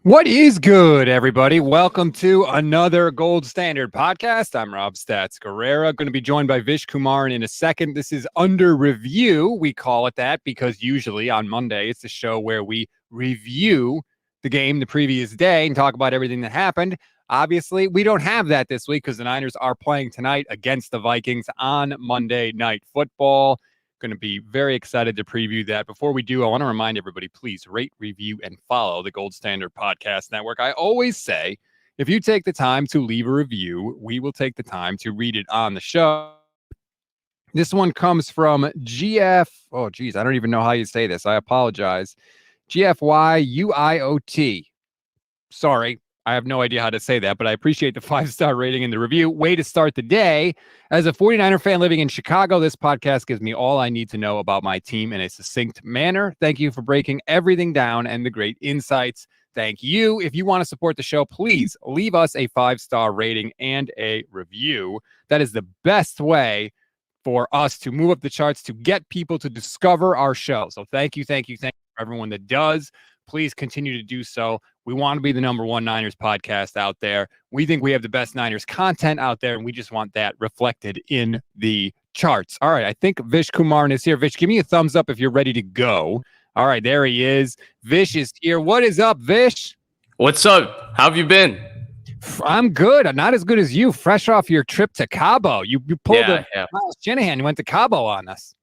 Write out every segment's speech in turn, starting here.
What is good, everybody? Welcome to another Gold Standard podcast. I'm Rob Stats Guerrera, going to be joined by Vish Kumaran in a second. This is Under Review. We call it that because usually on Monday, it's a show where we review the game the previous day and talk about everything that happened. Obviously, we don't have that this week because the Niners are playing tonight against the Vikings on Monday Night Football. Going to be very excited to preview that. Before we do, I want to remind everybody, please rate, review, and follow the Gold Standard Podcast Network. I always say, if you take the time to leave a review, we will take the time to read it on the show. This one comes from GF. Oh, geez, I don't even know how you say this. I apologize. GFYUIOT. Sorry. I have no idea how to say that, but I appreciate the 5-star rating in the review. Way to start the day. As a 49er fan living in Chicago, this podcast gives me all I need to know about my team in a succinct manner. Thank you for breaking everything down and the great insights. Thank you. If you want to support the show, please leave us a 5-star rating and a review. That is the best way for us to move up the charts, to get people to discover our show. So thank you for everyone that does. Please continue to do so. We want to be the number one Niners podcast out there. We think we have the best Niners content out there, and we just want that reflected in the charts. All right, I think Vish Kumaran is here. Vish, give me a thumbs up if you're ready to go. All right, there he is. Vish is here. What is up, Vish? What's up? How have you been? I'm good. I'm not as good as you. Fresh off your trip to Cabo. You pulled Kyle Shanahan. You went to Cabo on us.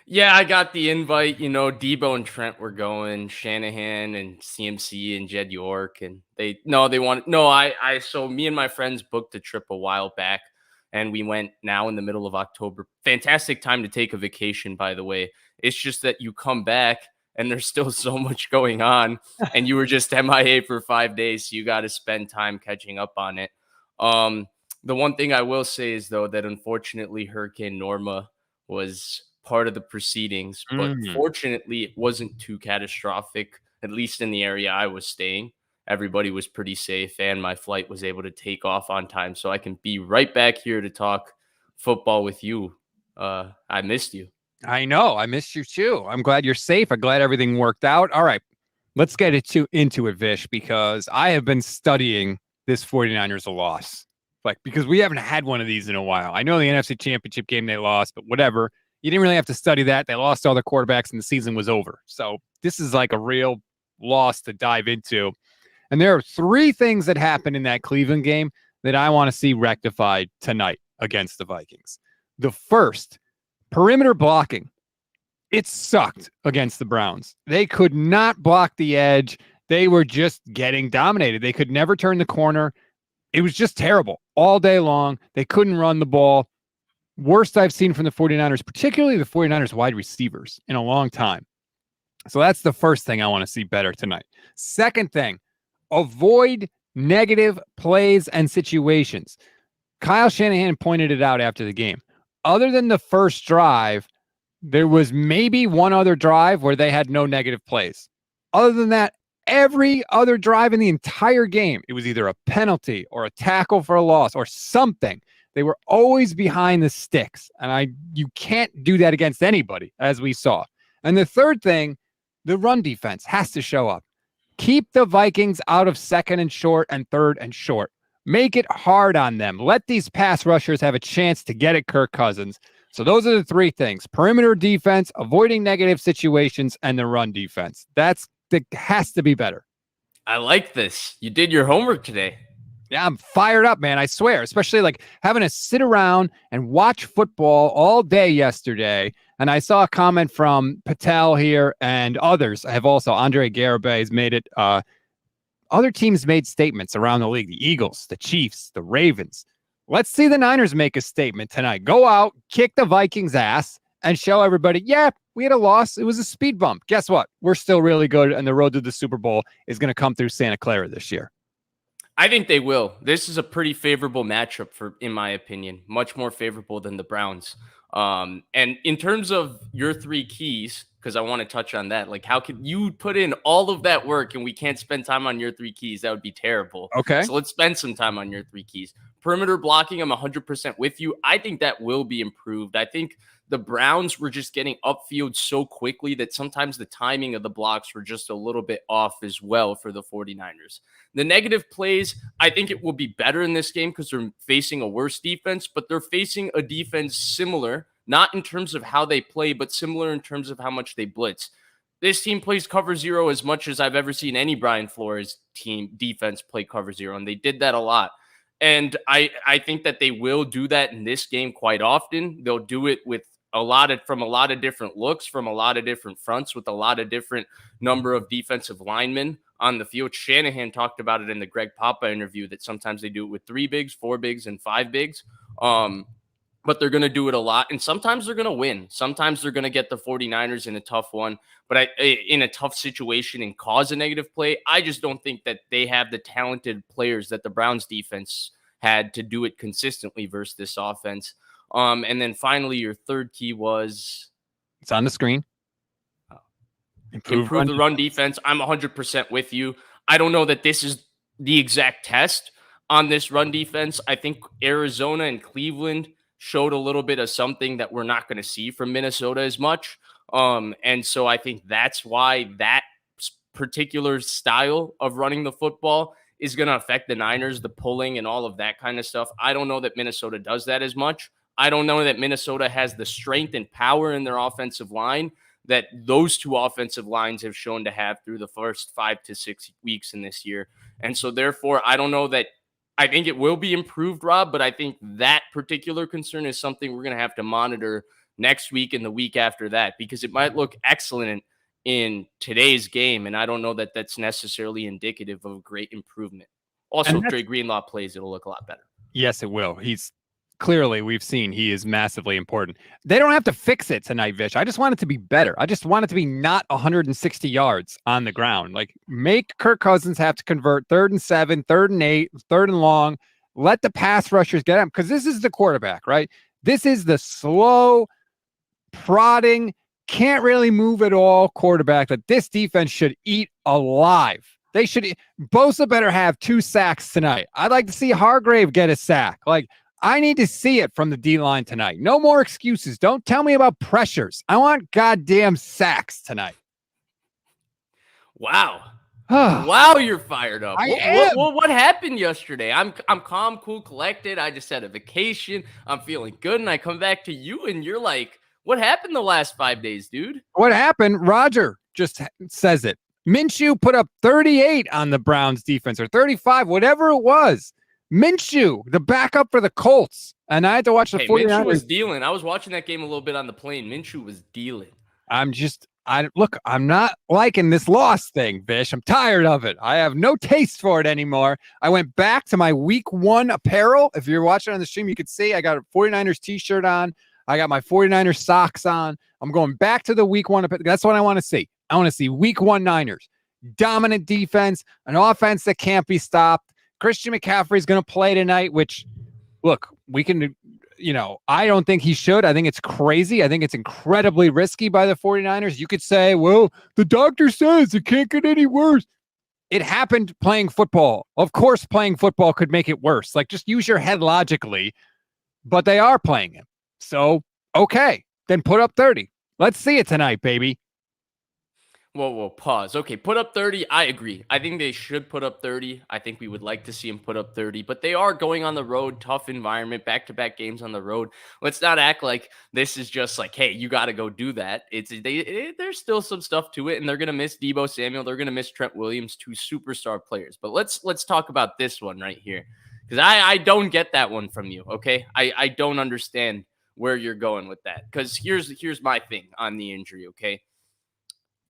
Yeah, I got the invite. You know, Deebo and Trent were going, Shanahan and CMC and Jed York, and so me and my friends booked a trip a while back, and we went now in the middle of October. Fantastic time to take a vacation, by the way. It's just that you come back and there's still so much going on, and you were just MIA for 5 days, so you got to spend time catching up on it. The one thing I will say is, though, that unfortunately Hurricane Norma was part of the proceedings, but fortunately it wasn't too catastrophic, at least in the area I was staying. Everybody was pretty safe, and my flight was able to take off on time, so I can be right back here to talk football with you. I missed you. I know. I missed you too. I'm glad you're safe. I'm glad everything worked out. All right. Let's get into it, Vish, because I have been studying this 49ers loss. Because we haven't had one of these in a while. I know the NFC Championship game they lost, but whatever. You didn't really have to study that. They lost all their quarterbacks and the season was over. So this is like a real loss to dive into. And there are 3 things that happened in that Cleveland game that I want to see rectified tonight against the Vikings. The first, perimeter blocking. It sucked against the Browns. They could not block the edge. They were just getting dominated. They could never turn the corner. It was just terrible all day long. They couldn't run the ball. Worst I've seen from the 49ers, particularly the 49ers wide receivers, in a long time. So that's the first thing I want to see better tonight. Second thing, avoid negative plays and situations. Kyle Shanahan pointed it out after the game. Other than the first drive, there was maybe one other drive where they had no negative plays. Other than that, every other drive in the entire game, it was either a penalty or a tackle for a loss or something. They were always behind the sticks, and you can't do that against anybody, as we saw. And the third thing, the run defense has to show up. Keep the Vikings out of second and short and third and short. Make it hard on them. Let these pass rushers have a chance to get at Kirk Cousins. So those are the 3 things: perimeter defense, avoiding negative situations, and the run defense. That has to be better. I like this. You did your homework today. Yeah, I'm fired up, man. I swear, especially like having to sit around and watch football all day yesterday. And I saw a comment from Patel here, and others have also. Andre Garibay has made it. Other teams made statements around the league: the Eagles, the Chiefs, the Ravens. Let's see the Niners make a statement tonight. Go out, kick the Vikings' ass, and show everybody, yeah, we had a loss. It was a speed bump. Guess what? We're still really good, and the road to the Super Bowl is going to come through Santa Clara this year. I think they will. This is a pretty favorable matchup in my opinion, much more favorable than the Browns. And in terms of your 3 keys, because I want to touch on that, like how could you put in all of that work and we can't spend time on your 3 keys? That would be terrible. Okay. So let's spend some time on your 3 keys. Perimeter blocking, I'm 100% with you. I think that will be improved. I think the Browns were just getting upfield so quickly that sometimes the timing of the blocks were just a little bit off as well for the 49ers. The negative plays, I think it will be better in this game because they're facing a worse defense, but they're facing a defense similar, not in terms of how they play, but similar in terms of how much they blitz. This team plays cover zero as much as I've ever seen any Brian Flores team defense play cover zero, and they did that a lot. And I think that they will do that in this game quite often. They'll do it with from a lot of different looks, from a lot of different fronts, with a lot of different number of defensive linemen on the field. Shanahan talked about it in the Greg Papa interview that sometimes they do it with 3 bigs, 4 bigs, and 5 bigs. But they're going to do it a lot, and sometimes they're going to win. Sometimes they're going to get the 49ers in a tough one, but in a tough situation and cause a negative play. I just don't think that they have the talented players that the Browns defense had to do it consistently versus this offense. And then finally, your third key was... It's on the screen. Improve the run defense. I'm 100% with you. I don't know that this is the exact test on this run defense. I think Arizona and Cleveland showed a little bit of something that we're not going to see from Minnesota as much. And so I think that's why that particular style of running the football is going to affect the Niners, the pulling and all of that kind of stuff. I don't know that Minnesota does that as much. I don't know that Minnesota has the strength and power in their offensive line that those two offensive lines have shown to have through the first 5 to 6 weeks in this year. And so therefore, I don't know that I think it will be improved, Rob, but I think that particular concern is something we're going to have to monitor next week and the week after that, because it might look excellent in today's game, and I don't know that that's necessarily indicative of a great improvement. Also, if Dre Greenlaw plays, it'll look a lot better. Yes, it will. He's clearly, we've seen he is massively important. They don't have to fix it tonight, Vish. I just want it to be better. I just want it to be not 160 yards on the ground. Like, make Kirk Cousins have to convert 3rd and 7, 3rd and 8, 3rd and long. Let the pass rushers get him, because this is the quarterback, right? This is the slow, prodding, can't really move at all quarterback that this defense should eat alive. They should. Bosa better have 2 sacks tonight. I'd like to see Hargrave get a sack. Like, I need to see it from the D-line tonight. No more excuses. Don't tell me about pressures. I want goddamn sacks tonight. Wow. Wow, you're fired up. I am. What happened yesterday? I'm calm, cool, collected. I just had a vacation. I'm feeling good, and I come back to you, and you're like, what happened the last 5 days, dude? What happened? Roger just says it. Minshew put up 38 on the Browns defense, or 35, whatever it was. Minshew, the backup for the Colts. And I had to watch the 49ers. Minshew was dealing. I was watching that game a little bit on the plane. Minshew was dealing. I'm not liking this loss thing, Vish. I'm tired of it. I have no taste for it anymore. I went back to my week 1 apparel. If you're watching on the stream, you could see I got a 49ers t-shirt on. I got my 49ers socks on. I'm going back to the week 1. That's what I want to see. I want to see week 1 Niners. Dominant defense, an offense that can't be stopped. Christian McCaffrey is going to play tonight, which, look, we can, I don't think he should. I think it's crazy. I think it's incredibly risky by the 49ers. You could say, well, the doctor says it can't get any worse. It happened playing football. Of course, playing football could make it worse. Like, just use your head logically, but they are playing him. So, okay, then put up 30. Let's see it tonight, baby. Whoa, pause. Okay, put up 30. I agree. I think they should put up 30. I think we would like to see them put up 30, but they are going on the road, tough environment, back-to-back games on the road. Let's not act like this is just like, hey, you got to go do that. There's still some stuff to it, and they're going to miss Deebo Samuel. They're going to miss Trent Williams, 2 superstar players. But let's talk about this one right here, because I don't get that one from you, okay? I don't understand where you're going with that, because here's my thing on the injury, okay?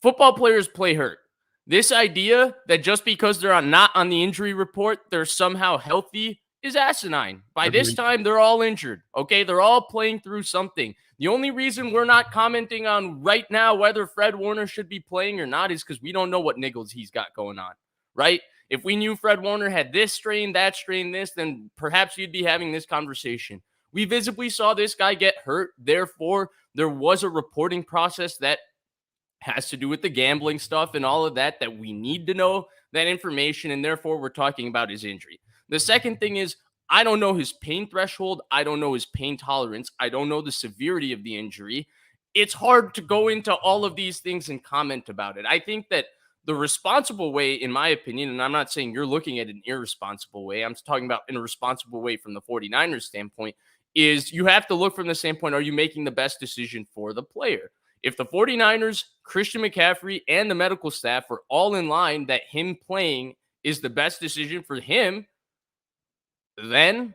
Football players play hurt. This idea that just because they're not on the injury report, they're somehow healthy is asinine. By this time, they're all injured, okay? They're all playing through something. The only reason we're not commenting on right now whether Fred Warner should be playing or not is because we don't know what niggles he's got going on, right? If we knew Fred Warner had this strain, that strain, this, then perhaps you'd be having this conversation. We visibly saw this guy get hurt. Therefore, there was a reporting process that has to do with the gambling stuff and all of that we need to know that information, and therefore we're talking about his injury. The second thing is, I don't know his pain threshold. I don't know his pain tolerance. I don't know the severity of the injury. It's hard to go into all of these things and comment about it. I think that the responsible way, in my opinion, and I'm not saying you're looking at an irresponsible way, I'm talking about in a responsible way from the 49ers standpoint, is you have to look from the standpoint, are you making the best decision for the player? If the 49ers, Christian McCaffrey, and the medical staff are all in line that him playing is the best decision for him, then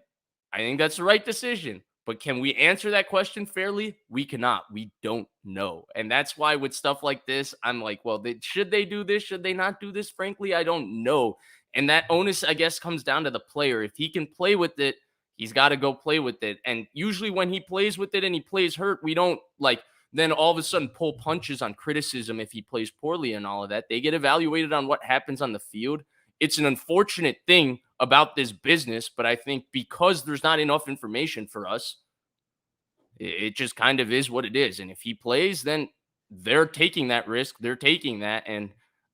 I think that's the right decision. But can we answer that question fairly? We cannot. We don't know. And that's why with stuff like this, I'm like, well, should they do this? Should they not do this? Frankly, I don't know. And that onus, I guess, comes down to the player. If he can play with it, he's got to go play with it. And usually when he plays with it and he plays hurt, we don't like then all of a sudden pull punches on criticism if he plays poorly and all of that. They get evaluated on what happens on the field. It's an unfortunate thing about this business, but I think because there's not enough information for us, it just kind of is what it is. And if he plays, then they're taking that risk. They're taking that. And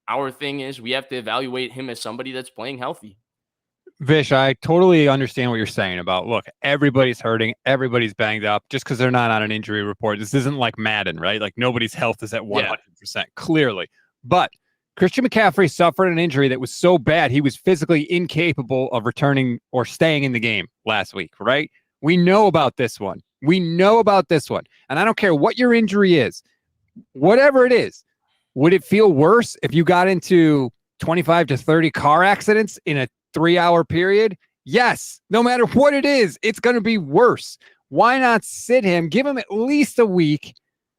our thing is we have to evaluate him as somebody that's playing healthy. Vish, I totally understand what you're saying about, look, everybody's hurting, everybody's banged up just because they're not on an injury report. This isn't like Madden, right? Like nobody's health is at 100%, clearly. But Christian McCaffrey suffered an injury that was so bad he was physically incapable of returning or staying in the game last week, right? We know about this one. And I don't care what your injury is, whatever it is, would it feel worse if you got into 25 to 30 car accidents in a 3-hour period? Yes. No matter what it is, it's going to be worse. Why not sit him, give him at least a week,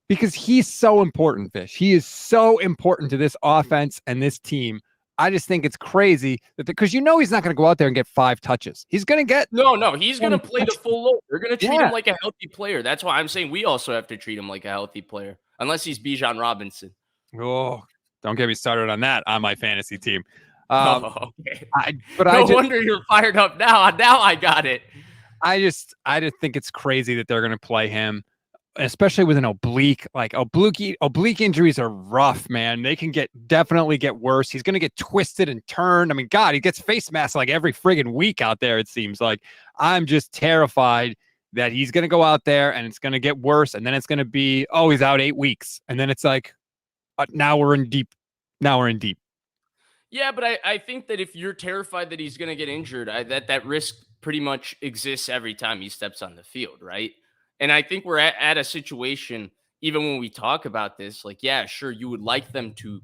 because he's so important, Vish. He is so important to this offense and this team. I just think it's crazy that because he's not going to go out there and get 5 touches. He's going to get he's going to play the full load. They're going to treat him like a healthy player. That's why I'm saying we also have to treat him like a healthy player, unless he's Bijan Robinson. Oh, don't get me started on that on my fantasy team. Okay. No wonder you're fired up now. Now I got it. I just think it's crazy that they're going to play him, especially with an oblique. Like oblique injuries are rough, man. They can definitely get worse. He's going to get twisted and turned. I mean, God, he gets face masks like every friggin' week out there, it seems like. I'm just terrified that he's going to go out there and it's going to get worse. And then it's going to be, he's out 8 weeks. And then it's like, now we're in deep. Yeah, but I think that if you're terrified that he's going to get injured, that risk pretty much exists every time he steps on the field, right? And I think we're at a situation, even when we talk about this, like, yeah, sure, you would like them to,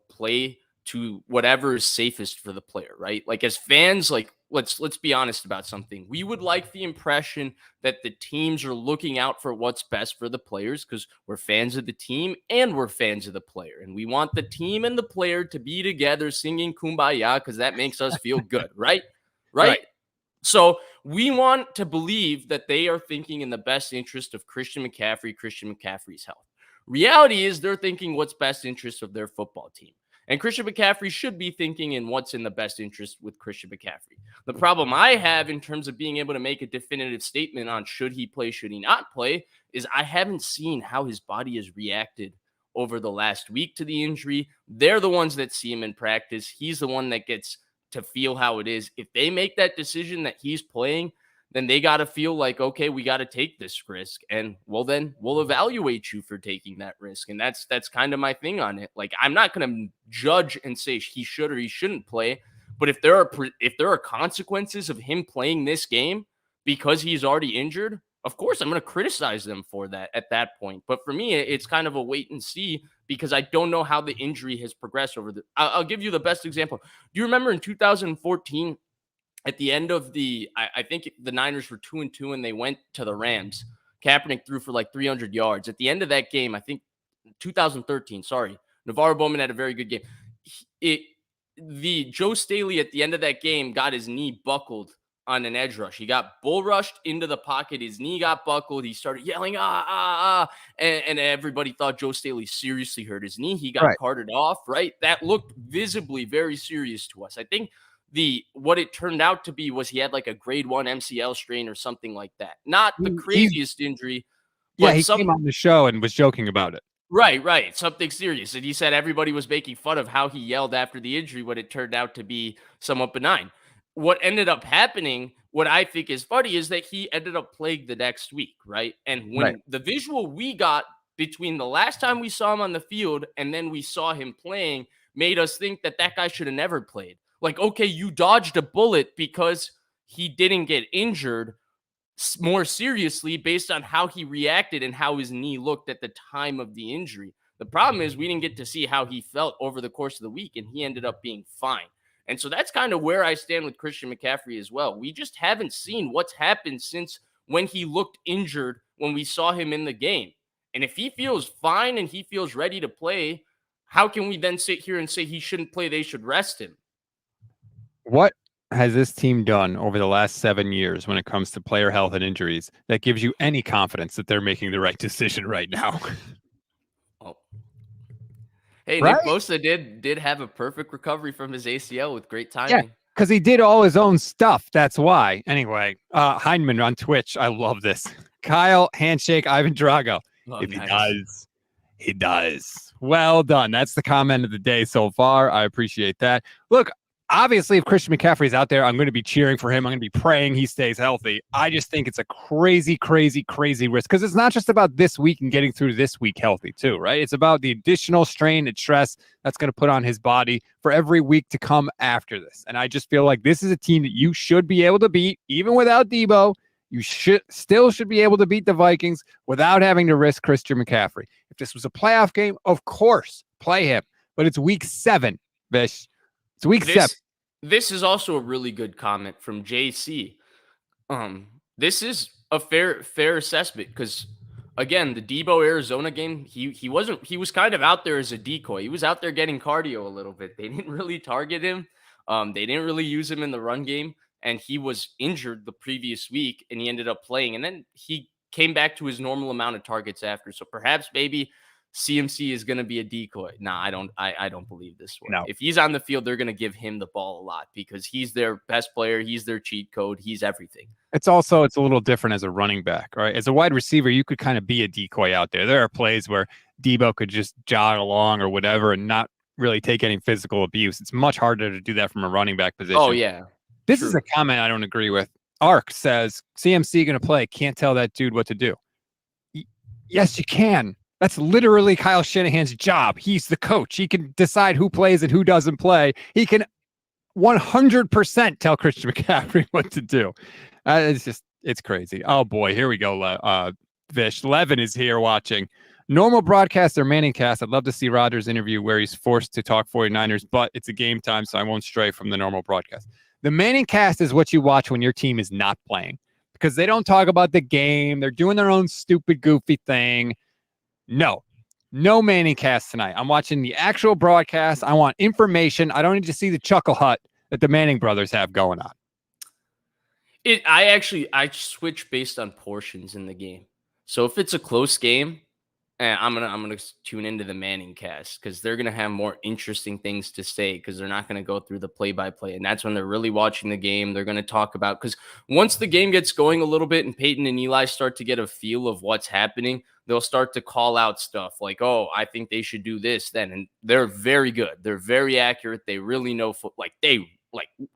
play to whatever is safest for the player, right? Like as fans, like let's be honest about something. We would like the impression that the teams are looking out for what's best for the players because we're fans of the team and we're fans of the player. And we want the team and the player to be together singing Kumbaya because that makes us feel good, right? Right? So we want to believe that they are thinking in the best interest of Christian McCaffrey's health. Reality is they're thinking what's best interest of their football team. And Christian McCaffrey should be thinking in what's in the best interest with Christian McCaffrey. The problem I have in terms of being able to make a definitive statement on should he play, should he not play, is I haven't seen how his body has reacted over the last week to the injury. They're the ones that see him in practice. He's the one that gets to feel how it is. If they make that decision that he's playing, then they got to feel like, okay, we got to take this risk. And well, then we'll evaluate you for taking that risk. And that's kind of my thing on it. Like, I'm not going to judge and say he should or he shouldn't play. But if there are consequences of him playing this game because he's already injured, of course, I'm going to criticize them for that at that point. But for me, it's kind of a wait and see because I don't know how the injury has progressed over the. I'll give you the best example. Do you remember in 2014? At the end of I think the Niners were 2-2 and they went to the Rams. Kaepernick threw for like 300 yards. At the end of that game, I think 2013, Navarro Bowman had a very good game. Joe Staley at the end of that game got his knee buckled on an edge rush. He got bull rushed into the pocket. His knee got buckled. He started yelling, and everybody thought Joe Staley seriously hurt his knee. He got carted off, right? That looked visibly very serious to us. I think what it turned out to be was he had like a grade 1 MCL strain or something like that. Not the craziest injury. Yeah, he came on the show and was joking about it. Right. Something serious. And he said everybody was making fun of how he yelled after the injury when it turned out to be somewhat benign. what ended up happening, what I think is funny, is that he ended up playing the next week, right? And Right. when the visual we got between the last time we saw him on the field and then we saw him playing made us think that that guy should have never played. Like, okay, you dodged a bullet because he didn't get injured more seriously based on how he reacted and how his knee looked at the time of the injury. The problem is we didn't get to see how he felt over the course of the week, and he ended up being fine. And so that's kind of where I stand with Christian McCaffrey as well. We just haven't seen what's happened since when he looked injured when we saw him in the game. And if he feels fine and he feels ready to play, how can we then sit here and say he shouldn't play? They should rest him. What has this team done over the last 7 years when it comes to player health and injuries that gives you any confidence that they're making the right decision right now? Oh. Hey, Right? Nick Bosa did have a perfect recovery from his ACL with great Yeah, timing. because he did all his own stuff. That's why. Anyway, Heineman on Twitch. I love this. Kyle, handshake, Ivan Drago. Oh, If nice. he does, he does. Well done. That's the comment of the day so far. I appreciate that. Look, obviously, if Christian McCaffrey is out there, I'm going to be cheering for him. I'm going to be praying he stays healthy. I just think it's a crazy, crazy, crazy risk because it's not just about this week and getting through this week healthy too, right? It's about the additional strain and stress that's going to put on his body for every week to come after this. And I just feel like this is a team that you should be able to beat, even without Deebo. You should be able to beat the Vikings without having to risk Christian McCaffrey. If this was a playoff game, of course, play him. But it's week 7, Vish. It's week 7. This is also a really good comment from JC. This is a fair assessment because again, the Deebo Arizona game, he was kind of out there as a decoy. He was out there getting cardio a little bit. They didn't really target him. They didn't really use him in the run game, and he was injured the previous week, and he ended up playing, and then he came back to his normal amount of targets after. So perhaps maybe CMC is going to be a decoy. Nah, I don't believe this one. No. If he's on the field, they're going to give him the ball a lot because he's their best player. He's their cheat code. He's everything. It's a little different as a running back, right? As a wide receiver, you could kind of be a decoy out there. There are plays where Deebo could just jog along or whatever and not really take any physical abuse. It's much harder to do that from a running back position. Oh, yeah. This is a comment I don't agree with. Ark says, CMC going to play. Can't tell that dude what to do. Yes, you can. That's literally Kyle Shanahan's job. He's the coach. He can decide who plays and who doesn't play. He can 100% tell Christian McCaffrey what to do. It's crazy. Oh boy, here we go. Vish Levin is here watching. Normal broadcast or Manning cast. I'd love to see Rodgers' interview where he's forced to talk 49ers, but it's a game time, so I won't stray from the normal broadcast. The Manning cast is what you watch when your team is not playing because they don't talk about the game. They're doing their own stupid, goofy thing. No Manning cast tonight. I'm watching the actual broadcast. I want information. I don't need to see the chuckle hut that the Manning brothers have going on. I switch based on portions in the game. So if it's a close game, I'm gonna tune into the Manning cast because they're gonna have more interesting things to say because they're not gonna go through the play-by-play, and that's when they're really watching the game. They're gonna talk about because once the game gets going a little bit and Peyton and Eli start to get a feel of what's happening, they'll start to call out stuff like, "Oh, I think they should do this then," and they're very good. They're very accurate. They really know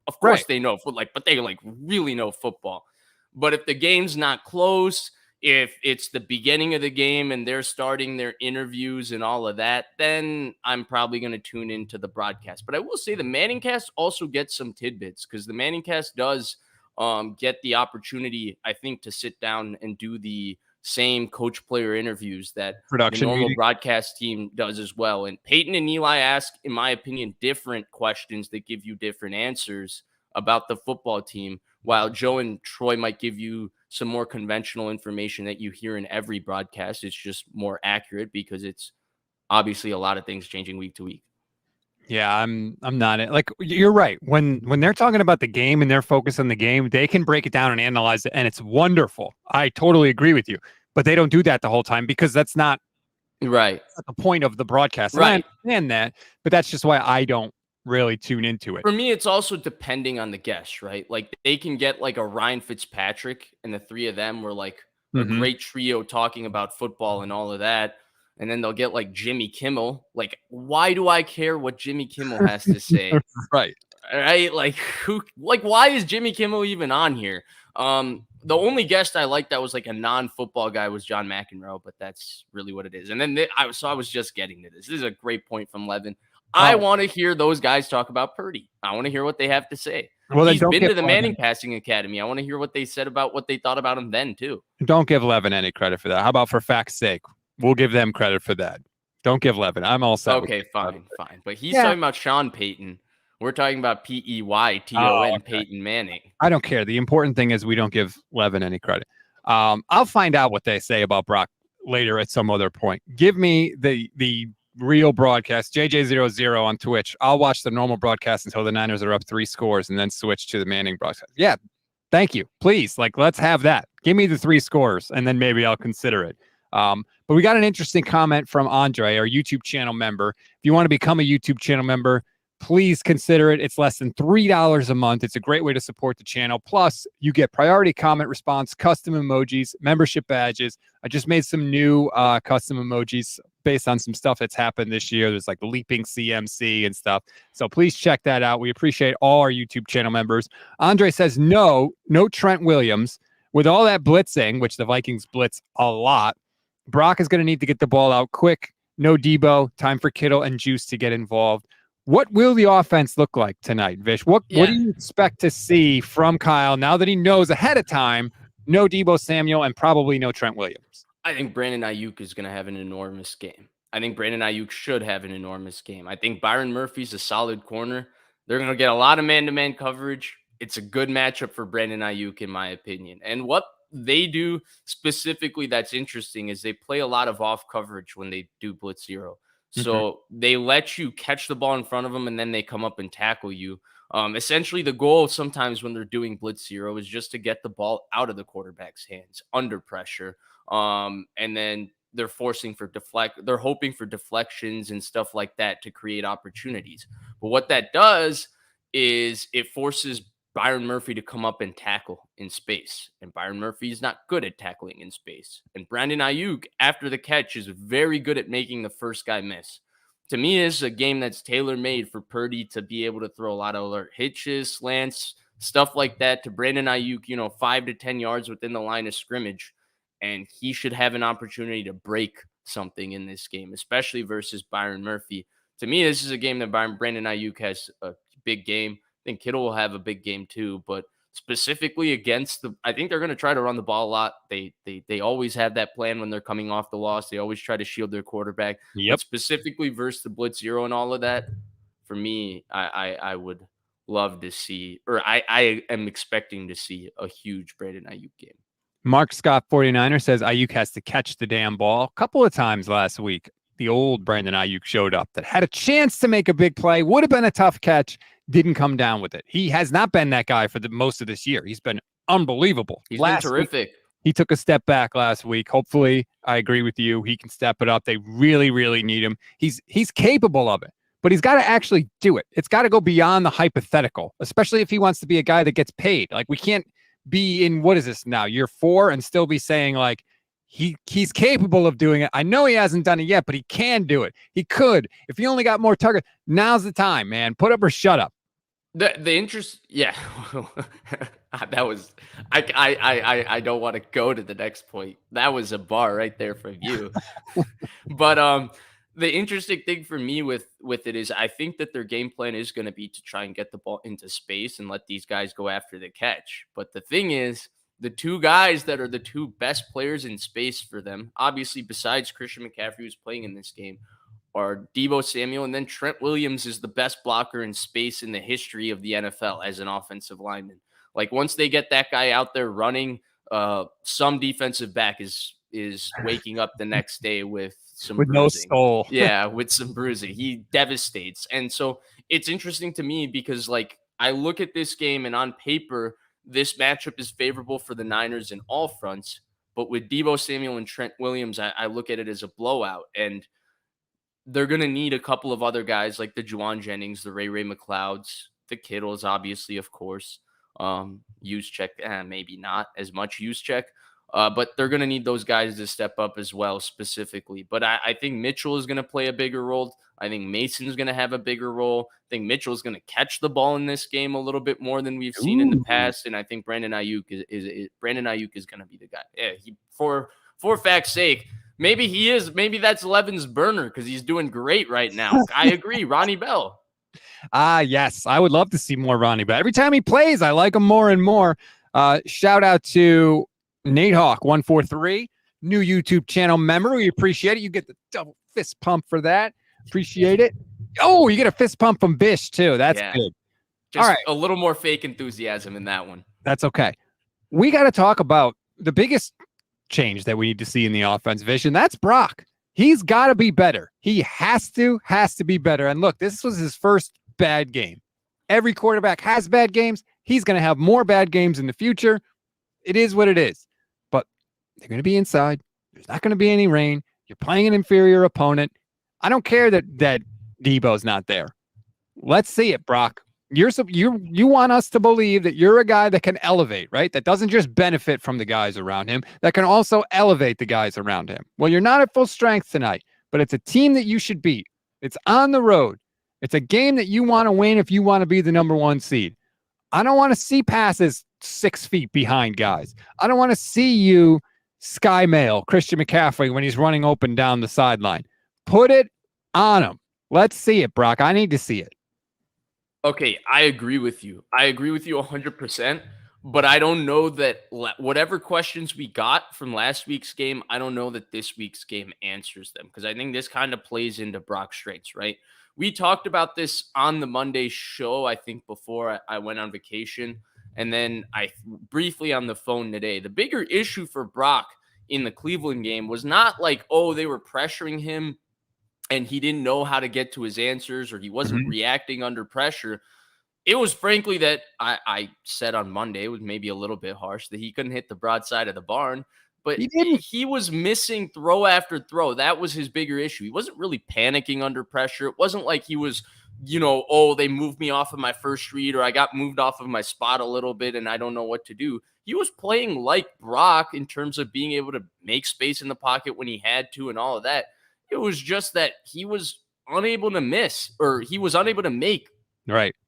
of course they know but they really know football. But if the game's not close, if it's the beginning of the game and they're starting their interviews and all of that, then I'm probably going to tune into the broadcast. But I will say the Manning cast also gets some tidbits because the Manning cast does get the opportunity, I think, to sit down and do the same coach player interviews that the normal broadcast team does as well. And Peyton and Eli ask, in my opinion, different questions that give you different answers about the football team, while Joe and Troy might give you some more conventional information that you hear in every broadcast. It's just more accurate because it's obviously a lot of things changing week to week. Yeah, I'm not like you're right. When they're talking about the game and they're focused on the game, they can break it down and analyze it, and it's wonderful. I totally agree with you. But they don't do that the whole time because that's not right. That's the point of the broadcast. Right. I understand that, but that's just why I don't really tune into it. For me, it's also depending on the guest, right? Like they can get like a Ryan Fitzpatrick, and the three of them were like a great trio talking about football and all of that. And then they'll get like Jimmy Kimmel. Like, why do I care what Jimmy Kimmel has to say? Right. right? Like why is Jimmy Kimmel even on here? The only guest I liked that was like a non-football guy was John McEnroe, but that's really what it is. And then I was just getting to this. This is a great point from Levin. I want to hear those guys talk about Purdy. I want to hear what they have to say. Well, He's been to the Manning Passing Academy. I want to hear what they said about what they thought about him then too. Don't give Levin any credit for that. How about for fact's sake? We'll give them credit for that. Don't give Levin. I'm all set. Okay, fine. But he's talking about Sean Payton. We're talking about Peyton Peyton Manning. I don't care. The important thing is we don't give Levin any credit. I'll find out what they say about Brock later at some other point. Give me the real broadcast, JJ00 on Twitch. I'll watch the normal broadcast until the Niners are up 3 scores and then switch to the Manning broadcast. Yeah, thank you. Please, let's have that. Give me the 3 scores and then maybe I'll consider it. But we got an interesting comment from Andre, our YouTube channel member. If you want to become a YouTube channel member, please consider it. It's less than $3 a month. It's a great way to support the channel. Plus, you get priority comment response, custom emojis, membership badges. I just made some new custom emojis based on some stuff that's happened this year. There's like leaping CMC and stuff. So please check that out. We appreciate all our YouTube channel members. Andre says, no Trent Williams. With all that blitzing, which the Vikings blitz a lot, Brock is going to need to get the ball out quick. No Deebo. Time for Kittle and Juice to get involved. What will the offense look like tonight, Vish? What do you expect to see from Kyle now that he knows ahead of time no Deebo Samuel and probably no Trent Williams? I think Brandon Aiyuk is going to have an enormous game. I think Brandon Aiyuk should have an enormous game. I think Byron Murphy's a solid corner. They're going to get a lot of man-to-man coverage. It's a good matchup for Brandon Aiyuk, in my opinion. And what they do specifically that's interesting is they play a lot of off coverage when they do blitz zero. So they let you catch the ball in front of them and then they come up and tackle you. Essentially, the goal sometimes when they're doing blitz zero is just to get the ball out of the quarterback's hands under pressure. And then they're they're hoping for deflections and stuff like that to create opportunities. But what that does is it forces Byron Murphy to come up and tackle in space. And Byron Murphy is not good at tackling in space. And Brandon Aiyuk, after the catch, is very good at making the first guy miss. To me, this is a game that's tailor-made for Purdy to be able to throw a lot of alert hitches, slants, stuff like that to Brandon Aiyuk, 5 to 10 yards within the line of scrimmage. And he should have an opportunity to break something in this game, especially versus Byron Murphy. To me, this is a game that Brandon Aiyuk has a big game. I think Kittle will have a big game too, but specifically against I think they're going to try to run the ball a lot. They always have that plan when they're coming off the loss. They always try to shield their quarterback. Yep. But specifically versus the blitz zero and all of that, for me, I would love to see, or I am expecting to see a huge Brandon Aiyuk game. Mark Scott 49er says Aiyuk has to catch the damn ball. A couple of times last week, the old Brandon Aiyuk showed up that had a chance to make a big play, would have been a tough catch, didn't come down with it. He has not been that guy for the most of this year. He's been unbelievable. He's been terrific. He took a step back last week. Hopefully, I agree with you. He can step it up. They really, really need him. He's capable of it, but he's got to actually do it. It's got to go beyond the hypothetical, especially if he wants to be a guy that gets paid. Like, we can't be in, what is this now, year 4, and still be saying like, he's capable of doing it. I know he hasn't done it yet, but he can do it. He could. If he only got more targets, now's the time, man. Put up or shut up. The interest, yeah. That was I don't want to go to the next point. That was a bar right there for you. But the interesting thing for me with it is I think that their game plan is going to be to try and get the ball into space and let these guys go after the catch. But the thing is, the 2 guys that are the 2 best players in space for them, obviously besides Christian McCaffrey, who's playing in this game, are Deebo Samuel, and then Trent Williams is the best blocker in space in the history of the NFL as an offensive lineman. Like, once they get that guy out there running, some defensive back is waking up the next day with some bruising. No soul. Yeah, with some bruising. He devastates. And so it's interesting to me because, like, I look at this game and on paper, this matchup is favorable for the Niners in all fronts. But with Deebo Samuel and Trent Williams, I look at it as a blowout. And they're going to need a couple of other guys like the Juwan Jennings, the Ray McLeods, the Kittles, obviously, of course. Juszczyk, maybe not as much Juszczyk. But they're going to need those guys to step up as well, specifically. But I think Mitchell is going to play a bigger role. I think Mason's going to have a bigger role. I think Mitchell's going to catch the ball in this game a little bit more than we've seen in the past. And I think Brandon Aiyuk is going to be the guy. Yeah, for fact's sake, maybe he is. Maybe that's Levin's burner because he's doing great right now. I agree. Ronnie Bell. Yes. I would love to see more Ronnie, but every time he plays, I like him more and more. Shout out to Nate Hawk 143, new YouTube channel member. We appreciate it. You get the double fist pump for that. Appreciate it. Oh, you get a fist pump from Bish too. That's good. Just all right. A little more fake enthusiasm in that one. That's okay. We got to talk about the biggest change that we need to see in the offense, Vish, and that's Brock. He's got to be better. He has to be better. And look, this was his first bad game. Every quarterback has bad games. He's going to have more bad games in the future. It is what it is. But they're going to be inside. There's not going to be any rain. You're playing an inferior opponent. I don't care that Deebo's not there. Let's see it, Brock. You want us to believe that you're a guy that can elevate, right? That doesn't just benefit from the guys around him, that can also elevate the guys around him. Well, you're not at full strength tonight, but it's a team that you should beat. It's on the road. It's a game that you want to win if you want to be the number 1 seed. I don't want to see passes 6 feet behind guys. I don't want to see you sky mail Christian McCaffrey when he's running open down the sideline. Put it on him. Let's see it, Brock. I need to see it. Okay, I agree with you. I agree with you 100%, but I don't know that whatever questions we got from last week's game, I don't know that this week's game answers them because I think this kind of plays into Brock's strengths, right? We talked about this on the Monday show, I think, before I went on vacation, and then I briefly on the phone today. The bigger issue for Brock in the Cleveland game was not like, oh, they were pressuring him and he didn't know how to get to his answers or he wasn't reacting under pressure. It was frankly that I said on Monday, it was maybe a little bit harsh, that he couldn't hit the broadside of the barn, but he was missing throw after throw. That was his bigger issue. He wasn't really panicking under pressure. It wasn't like he was, oh, they moved me off of my first read or I got moved off of my spot a little bit and I don't know what to do. He was playing like Brock in terms of being able to make space in the pocket when he had to and all of that. It was just that he was unable to miss or he was unable to make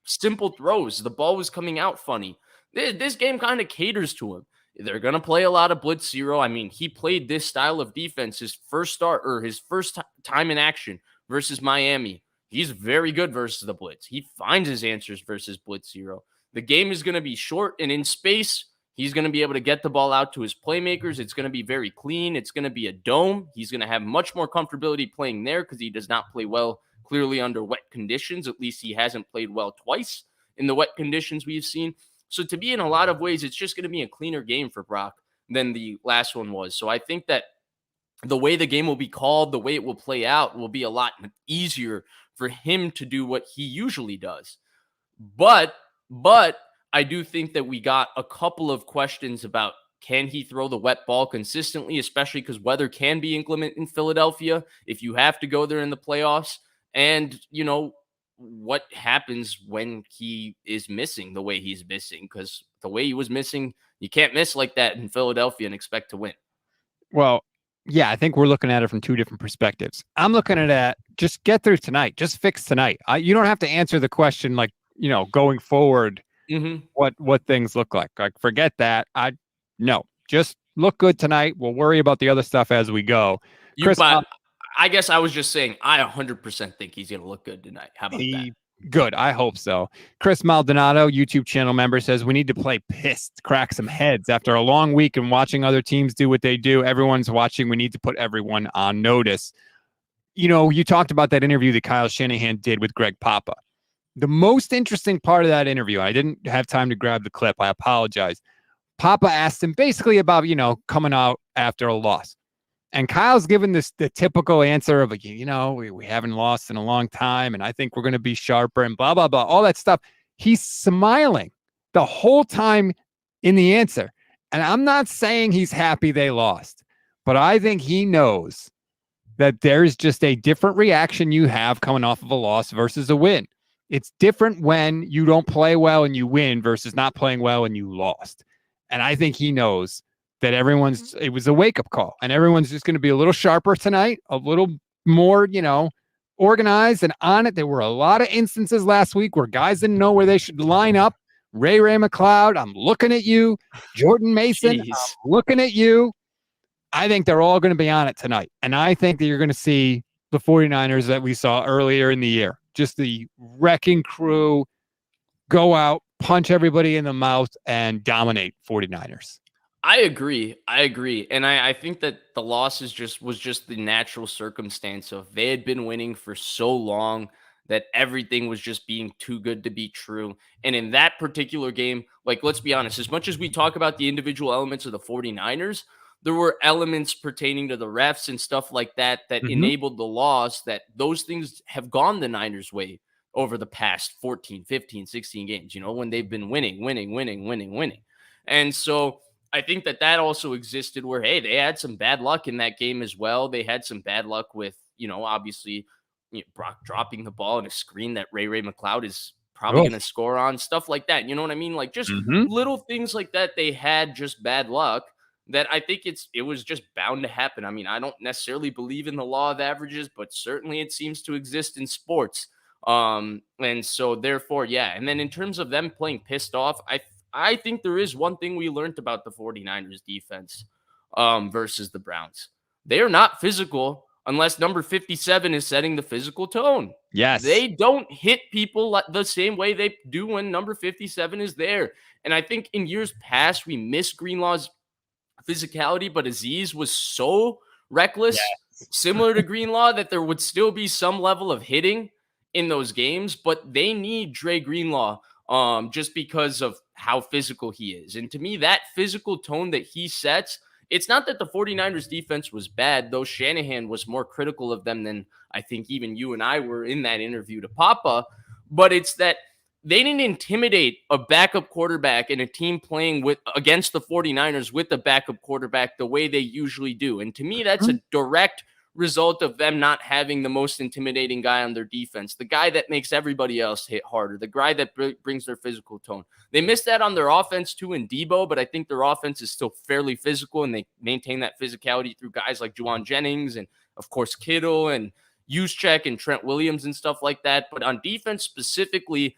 simple throws. The ball was coming out funny. This game kind of caters to him. They're going to play a lot of blitz zero. I mean, he played this style of defense his first time in action versus Miami. He's very good versus the blitz. He finds his answers versus blitz zero. The game is going to be short and in space. He's going to be able to get the ball out to his playmakers. It's going to be very clean. It's going to be a dome. He's going to have much more comfortability playing there because he does not play well clearly under wet conditions. At least he hasn't played well twice in the wet conditions we've seen. So to be in a lot of ways, it's just going to be a cleaner game for Brock than the last one was. So I think that the way the game will be called, the way it will play out will be a lot easier for him to do what he usually does. But I do think that we got a couple of questions about can he throw the wet ball consistently, especially because weather can be inclement in Philadelphia if you have to go there in the playoffs. And, what happens when he is missing the way he's missing? Because the way he was missing, you can't miss like that in Philadelphia and expect to win. Well, yeah, I think we're looking at it from 2 different perspectives. I'm looking at it, just get through tonight. Just fix tonight. You don't have to answer the question like, going forward, what things look like. Like, forget that. No, just look good tonight. We'll worry about the other stuff as we go. Chris, I guess I was just saying I 100% think he's going to look good tonight. How about that? Good. I hope so. Chris Maldonado, YouTube channel member, says we need to play pissed, crack some heads. After a long week and watching other teams do what they do, everyone's watching. We need to put everyone on notice. You talked about that interview that Kyle Shanahan did with Greg Papa. The most interesting part of that interview, I didn't have time to grab the clip. I apologize. Papa asked him basically about, coming out after a loss. And Kyle's given the typical answer of, we haven't lost in a long time, and I think we're going to be sharper and blah, blah, blah, all that stuff. He's smiling the whole time in the answer. And I'm not saying he's happy they lost, but I think he knows that there's just a different reaction you have coming off of a loss versus a win. It's different when you don't play well and you win versus not playing well and you lost. And I think he knows that it was a wake-up call, and everyone's just going to be a little sharper tonight, a little more, organized and on it. There were a lot of instances last week where guys didn't know where they should line up. Ray McLeod, I'm looking at you. Jordan Mason, Jeez. I'm looking at you. I think they're all going to be on it tonight. And I think that you're going to see the 49ers that we saw earlier in the year. Just the wrecking crew go out, punch everybody in the mouth, and dominate 49ers. I agree. And I think that the loss was just the natural circumstance of they had been winning for so long that everything was just being too good to be true. And in that particular game, like, let's be honest, as much as we talk about the individual elements of the 49ers, there were elements pertaining to the refs and stuff like that enabled the loss, that those things have gone the Niners' way over the past 14, 15, 16 games, when they've been winning. And so I think that also existed where, hey, they had some bad luck in that game as well. They had some bad luck with, obviously, Brock dropping the ball in a screen that Ray McLeod is probably going to score on, stuff like that. You know what I mean? Like, just little things like that. They had just bad luck that I think it was just bound to happen. I mean, I don't necessarily believe in the law of averages, but certainly it seems to exist in sports. And so therefore, yeah. And then in terms of them playing pissed off, I think there is one thing we learned about the 49ers defense versus the Browns. They are not physical unless number 57 is setting the physical tone. Yes. They don't hit people the same way they do when number 57 is there. And I think in years past, we missed Greenlaw's physicality, but Aziz was so reckless, similar to Greenlaw, that there would still be some level of hitting in those games, but they need Dre Greenlaw just because of how physical he is. And to me, that physical tone that he sets, it's not that the 49ers defense was bad, though Shanahan was more critical of them than I think even you and I were in that interview to Papa, but it's that they didn't intimidate a backup quarterback in a team playing against the 49ers with a backup quarterback the way they usually do. And to me, that's a direct result of them not having the most intimidating guy on their defense, the guy that makes everybody else hit harder, the guy that brings their physical tone. They missed that on their offense too in Deebo, but I think their offense is still fairly physical, and they maintain that physicality through guys like Juwan Jennings and, of course, Kittle and Juszczyk and Trent Williams and stuff like that. But on defense specifically,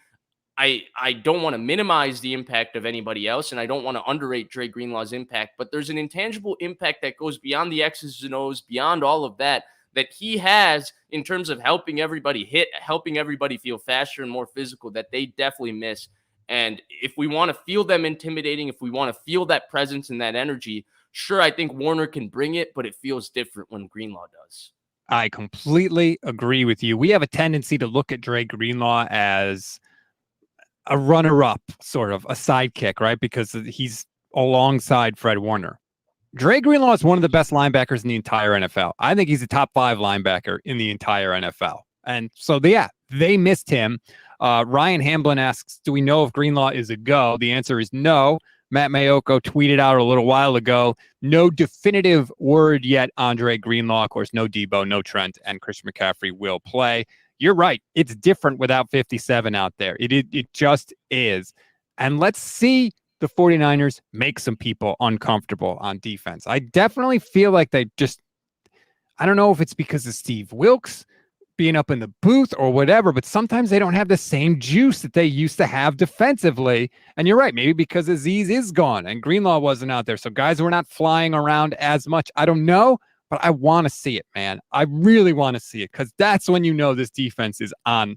I don't want to minimize the impact of anybody else, and I don't want to underrate Dre Greenlaw's impact, but there's an intangible impact that goes beyond the X's and O's, beyond all of that he has in terms of helping everybody hit, helping everybody feel faster and more physical, that they definitely miss. And if we want to feel them intimidating, if we want to feel that presence and that energy, sure, I think Warner can bring it, but it feels different when Greenlaw does. I completely agree with you. We have a tendency to look at Dre Greenlaw as a runner-up, sort of a sidekick, right? Because he's alongside Fred Warner. Dre Greenlaw is one of the best linebackers in the entire NFL. I think he's a top 5 linebacker in the entire NFL. And so, yeah, they missed him. Ryan Hamblin asks, do we know if Greenlaw is a go? The answer is no. Matt Mayoko tweeted out a little while ago, no definitive word yet on Dre Greenlaw. Of course, no Deebo, no Trent, and Christian McCaffrey will play. You're right. It's different without 57 out there. It just is. And let's see the 49ers make some people uncomfortable on defense. I definitely feel like I don't know if it's because of Steve Wilks being up in the booth or whatever, but sometimes they don't have the same juice that they used to have defensively. And you're right, maybe because Aziz is gone and Greenlaw wasn't out there. So guys were not flying around as much. I don't know. But I want to see it, man. I really want to see it, because that's when you know this defense is on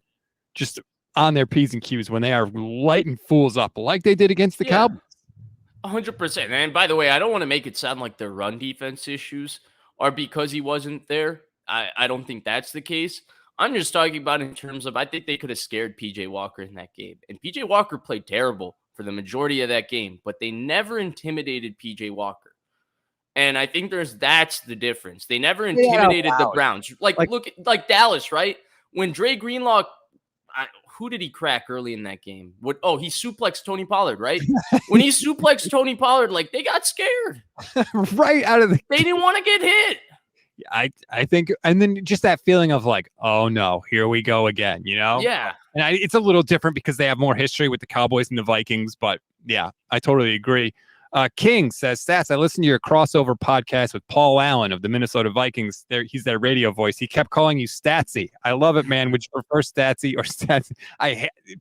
their P's and Q's, when they are lighting fools up like they did against the Cowboys. 100%. And by the way, I don't want to make it sound like their run defense issues are because he wasn't there. I don't think that's the case. I'm just talking about in terms of, I think they could have scared PJ Walker in that game. And PJ Walker played terrible for the majority of that game, but they never intimidated PJ Walker. And I think that's the difference. They never intimidated the Browns. Look at Dallas, right? When Dre Greenlaw, who did he crack early in that game? He suplexed Tony Pollard, right? When he suplexed Tony Pollard, they got scared. Right out of the... They didn't want to get hit. I think, and then just that feeling of oh no, here we go again, Yeah. And it's a little different because they have more history with the Cowboys and the Vikings, but yeah, I totally agree. King says, Stats, I listened to your crossover podcast with Paul Allen of the Minnesota Vikings. He's their radio voice. He kept calling you Statsy. I love it, man. Would you prefer Statsy or Statsy?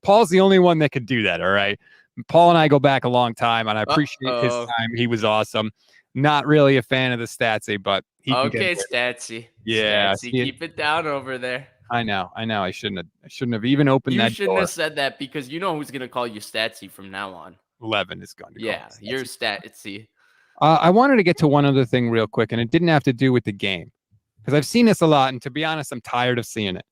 Paul's the only one that could do that, all right? Paul and I go back a long time, and I appreciate his time. He was awesome. Not really a fan of the Statsy, but he can get Statsy. Yeah. Statsy, keep it down over there. I know. I shouldn't have even opened that door. You shouldn't have said that because you know who's going to call you Statsy from now on. 11 is going to call you're Statsy. I wanted to get to one other thing real quick, and it didn't have to do with the game because I've seen this a lot, and to be honest, I'm tired of seeing it.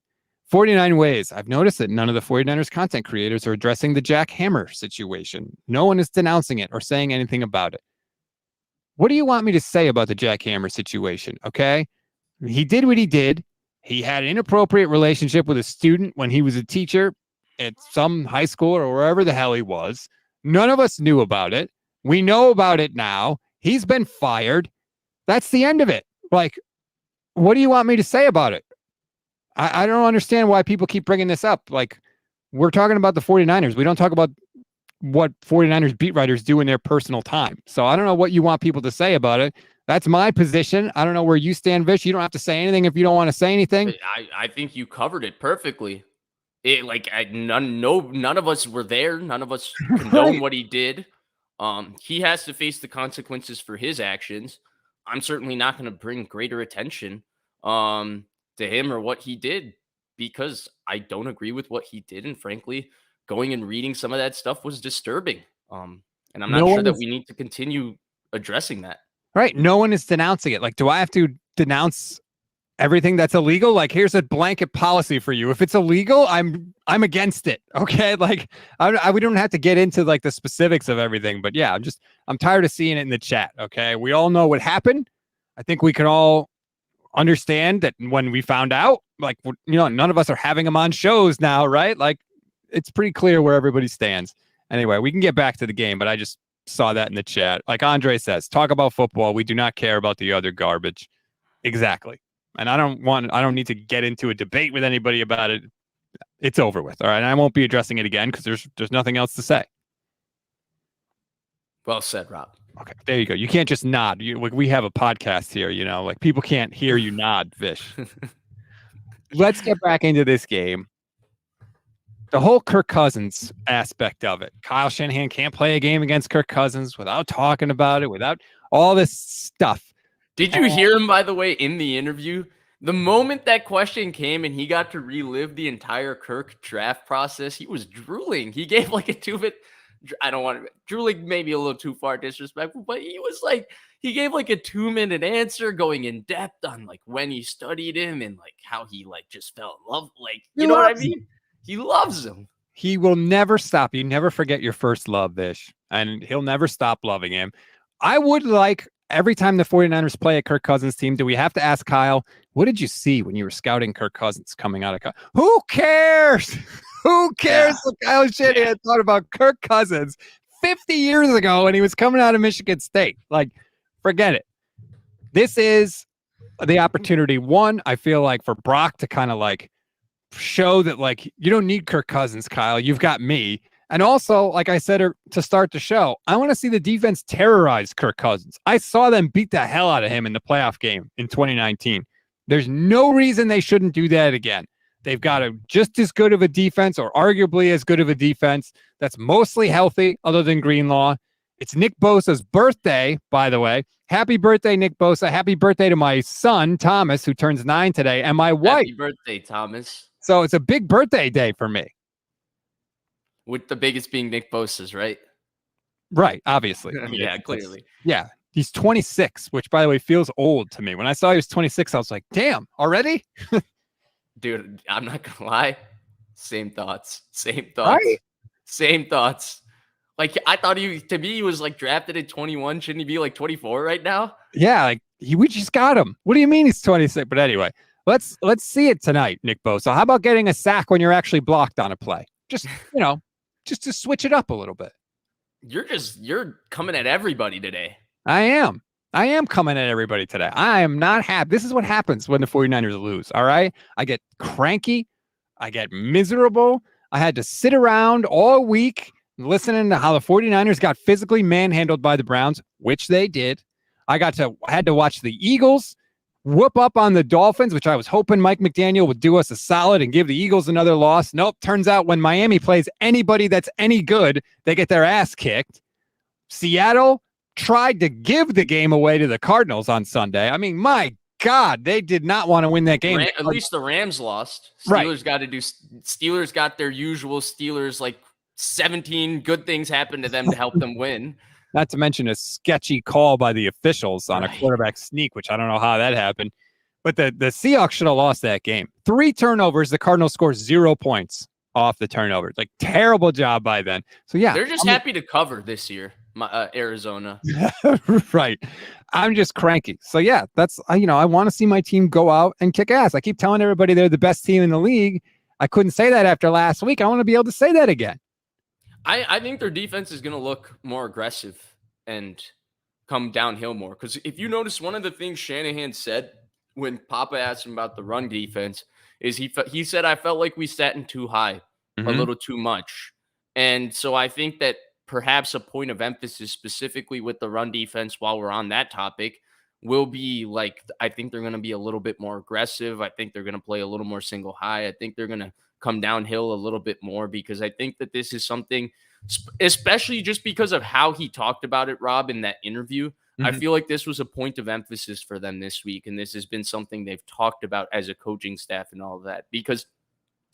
49 ways. I've noticed that none of the 49ers content creators are addressing the Jack Hammer situation. No one is denouncing it or saying anything about it. What do you want me to say about the Jack Hammer situation? Okay. He did what he did. He had an inappropriate relationship with a student when he was a teacher at some high school or wherever the hell he was. None of us knew about it. We know about it now. He's been fired. That's the end of it. Like, what do you want me to say about it? I don't understand why people keep bringing this up. Like, we're talking about the 49ers. We don't talk about what 49ers beat writers do in their personal time. So I don't know what you want people to say about it. That's my position. I don't know where you stand, Vish. You don't have to say anything if you don't want to say anything. I think you covered it perfectly. None of us were there. None of us condone what he did. He has to face the consequences for his actions. I'm certainly not going to bring greater attention to him or what he did because I don't agree with what he did. And frankly, going and reading some of that stuff was disturbing. And I'm not sure that we need to continue addressing that. Right. No one is denouncing it. Like, do I have to denounce everything that's illegal? Like, here's a blanket policy for you. If it's illegal, I'm against it. Okay. Like, we don't have to get into like the specifics of everything, but yeah, I'm tired of seeing it in the chat. Okay. We all know what happened. I think we can all understand that when we found out, like, none of us are having them on shows now, right? Like, it's pretty clear where everybody stands. Anyway, we can get back to the game, but I just saw that in the chat. Like Andre says, talk about football. We do not care about the other garbage. Exactly. And I don't need to get into a debate with anybody about it. It's over with. All right. And I won't be addressing it again because there's nothing else to say. Well said, Rob. Okay. There you go. You can't just nod. We have a podcast here, like people can't hear you nod, Vish. Let's get back into this game. The whole Kirk Cousins aspect of it. Kyle Shanahan can't play a game against Kirk Cousins without talking about it, without all this stuff. Did you hear him, by the way, in the interview? The moment that question came and he got to relive the entire Kirk draft process, he was drooling. He gave like a 2-minute, drooling maybe a little too far disrespectful, but he gave like a 2-minute answer going in depth on like when he studied him and like how he like just fell in love. Like, you know what I mean? He loves him. He will never stop. You never forget your first love, Vish, and he'll never stop loving him. I would like every time the 49ers play a Kirk Cousins team, do we have to ask Kyle, what did you see when you were scouting Kirk Cousins coming out of Who cares? Who cares what Kyle Shanahan thought about Kirk Cousins 50 years ago when he was coming out of Michigan State? Like, forget it. This is the opportunity. One, I feel like for Brock to kind of like show that like you don't need Kirk Cousins, Kyle. You've got me. And also, like I said to start the show, I want to see the defense terrorize Kirk Cousins. I saw them beat the hell out of him in the playoff game in 2019. There's no reason they shouldn't do that again. They've got just as good of a defense or arguably as good of a defense that's mostly healthy other than Greenlaw. It's Nick Bosa's birthday, by the way. Happy birthday, Nick Bosa. Happy birthday to my son, Thomas, who turns 9 today, and my wife. Happy birthday, Thomas. So it's a big birthday day for me. With the biggest being Nick Bosa's, right? Right, obviously. Yeah, clearly. Yeah, he's 26, which, by the way, feels old to me. When I saw he was 26, I was like, damn, already? Dude, I'm not going to lie. Same thoughts. Right? Same thoughts. Like, I thought to me, he was like drafted at 21. Shouldn't he be like 24 right now? Yeah, like we just got him. What do you mean he's 26? But anyway, let's see it tonight, Nick Bosa. How about getting a sack when you're actually blocked on a play? Just, just to switch it up a little bit. You're coming at everybody today. I am coming at everybody today. I am not happy. This is what happens when the 49ers lose. All right. I get cranky. I get miserable. I had to sit around all week listening to how the 49ers got physically manhandled by the Browns, which they did. I had to watch the Eagles whoop up on the Dolphins, which I was hoping Mike McDaniel would do us a solid and give the Eagles another loss. Nope. Turns out when Miami plays anybody that's any good, they get their ass kicked. Seattle tried to give the game away to the Cardinals on Sunday. I mean, my God, they did not want to win that game. At least the Rams lost. Steelers got their usual Steelers, like 17 good things happened to them to help them win. Not to mention a sketchy call by the officials on a quarterback sneak, which I don't know how that happened. But the Seahawks should have lost that game. 3 turnovers. The Cardinals scored 0 points off the turnovers. Like, terrible job by them. So, yeah. They're just happy to cover this year, Arizona. Right. I'm just cranky. So, yeah, that's, I want to see my team go out and kick ass. I keep telling everybody they're the best team in the league. I couldn't say that after last week. I want to be able to say that again. I think their defense is going to look more aggressive and come downhill more. Because if you notice, one of the things Shanahan said when Papa asked him about the run defense is he said, I felt like we sat in too high, a little too much. And so I think that perhaps a point of emphasis specifically with the run defense while we're on that topic will be like, I think they're going to be a little bit more aggressive. I think they're going to play a little more single high. I think they're going to come downhill a little bit more because I think that this is something, especially just because of how he talked about it, Rob, in that interview. I feel like this was a point of emphasis for them this week. And this has been something they've talked about as a coaching staff and all of that, because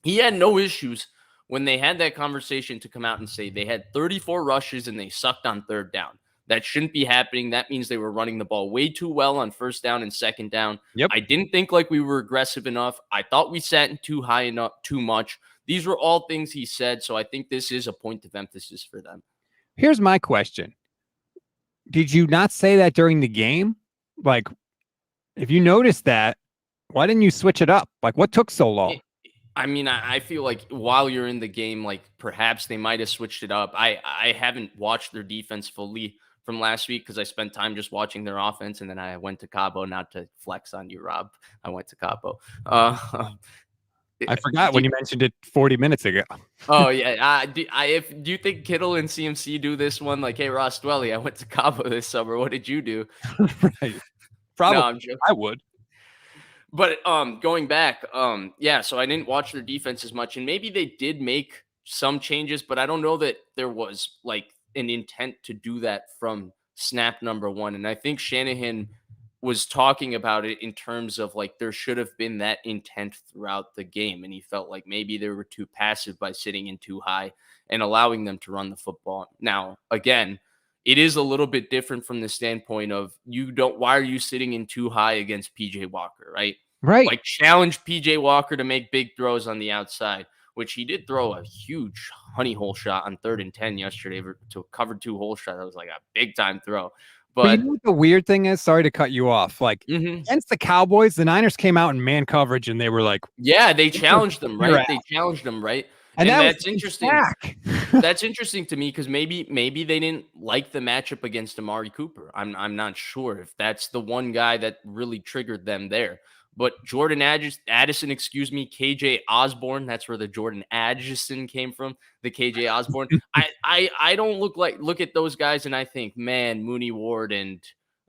he had no issues when they had that conversation to come out and say they had 34 rushes and they sucked on third down. That shouldn't be happening. That means they were running the ball way too well on first down and second down. Yep. I didn't think like we were aggressive enough. I thought we sat in too high enough, too much. These were all things he said. So I think this is a point of emphasis for them. Here's my question. Did you not say that during the game? Like, if you noticed that, why didn't you switch it up? Like, what took so long? I mean, I feel like while you're in the game, like perhaps they might have switched it up. I haven't watched their defense fully from last week because I spent time just watching their offense, and then I went to Cabo. Not to flex on you, Rob. I went to Cabo. I forgot when you mentioned it 40 minutes ago. Oh, yeah. Do you think Kittle and CMC do this one? Like, hey, Ross Dwelly, I went to Cabo this summer. What did you do? Right. Probably. No, I'm joking. I would. But going back, yeah, so I didn't watch their defense as much, and maybe they did make some changes, but I don't know that there was like an intent to do that from snap number one. And I think Shanahan was talking about it in terms of like there should have been that intent throughout the game, and he felt like maybe they were too passive by sitting in too high and allowing them to run the football. Now, again, it is a little bit different from the standpoint of why are you sitting in too high against PJ Walker, right? Right. Like challenge PJ Walker to make big throws on the outside, which he did throw a huge honey hole shot on 3rd and 10 yesterday to cover 2 hole shot. That was like a big time throw. But you know what the weird thing is? Sorry to cut you off. Like against the Cowboys, the Niners came out in man coverage and they were like, yeah, they challenged them, right? They challenged them, right? And that's interesting. That's interesting to me because maybe they didn't like the matchup against Amari Cooper. I'm not sure if that's the one guy that really triggered them there. But Jordan Addison, KJ Osborne, that's where the Jordan Addison came from, the KJ Osborne. I don't look at those guys and I think, man, Mooney Ward and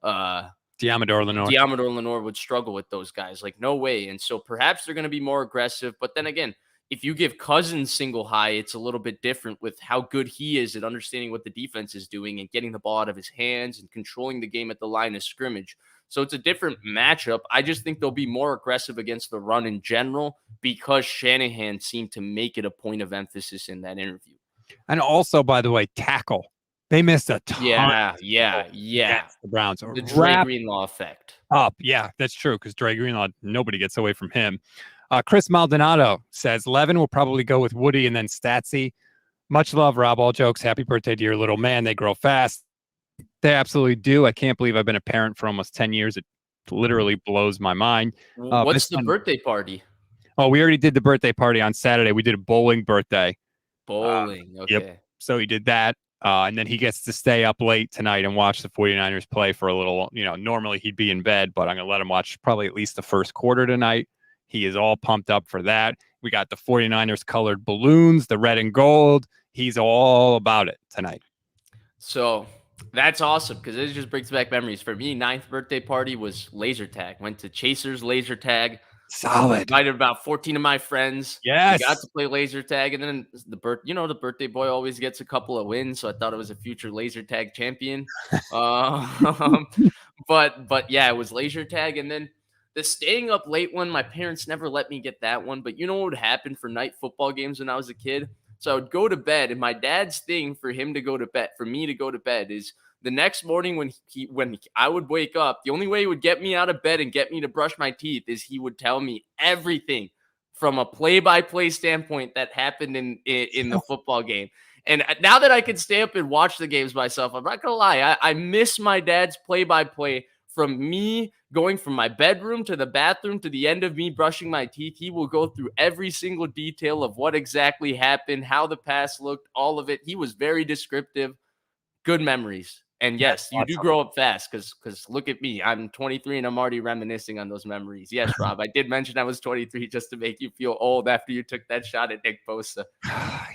Diamador Lenore would struggle with those guys. Like, no way. And so perhaps they're going to be more aggressive. But then again, if you give Cousins single high, it's a little bit different with how good he is at understanding what the defense is doing and getting the ball out of his hands and controlling the game at the line of scrimmage. So it's a different matchup. I just think they'll be more aggressive against the run in general because Shanahan seemed to make it a point of emphasis in that interview. And also, by the way, tackle. They missed a ton. Yeah. The Browns. The Dre Greenlaw effect. Yeah, that's true because Dre Greenlaw, nobody gets away from him. Chris Maldonado says Levin will probably go with Woody and then Statsy. Much love, Rob. All jokes. Happy birthday to your little man. They grow fast. They absolutely do. I can't believe I've been a parent for almost 10 years. It literally blows my mind. What's the birthday party? Oh, we already did the birthday party on Saturday. We did a bowling birthday. Bowling. Okay. Yep. So he did that. And then he gets to stay up late tonight and watch the 49ers play for a little. Normally he'd be in bed, but I'm going to let him watch probably at least the first quarter tonight. He is all pumped up for that. We got the 49ers colored balloons, the red and gold. he's all about it tonight. So that's awesome because it just brings back memories. For me, 9th birthday party was laser tag. Went to Chaser's laser tag. Solid. Invited about 14 of my friends. Yes. We got to play laser tag, and then the birthday boy always gets a couple of wins, so I thought it was a future laser tag champion. But yeah, it was laser tag, and then the staying up late one. My parents never let me get that one, but you know what would happen for night football games when I was a kid? So I would go to bed, and my dad's thing for him to go to bed, for me to go to bed, is the next morning when I would wake up, the only way he would get me out of bed and get me to brush my teeth is he would tell me everything from a play-by-play standpoint that happened in the football game. And now that I can stay up and watch the games myself, I'm not gonna lie, I miss my dad's play-by-play. From me going from my bedroom to the bathroom to the end of me brushing my teeth. He will go through every single detail of what exactly happened, how the pass looked, all of it. He was very descriptive. Good memories. And yes, you do grow up fast because look at me. I'm 23 and I'm already reminiscing on those memories. Yes, Rob, I did mention I was 23 just to make you feel old after you took that shot at Nick Bosa.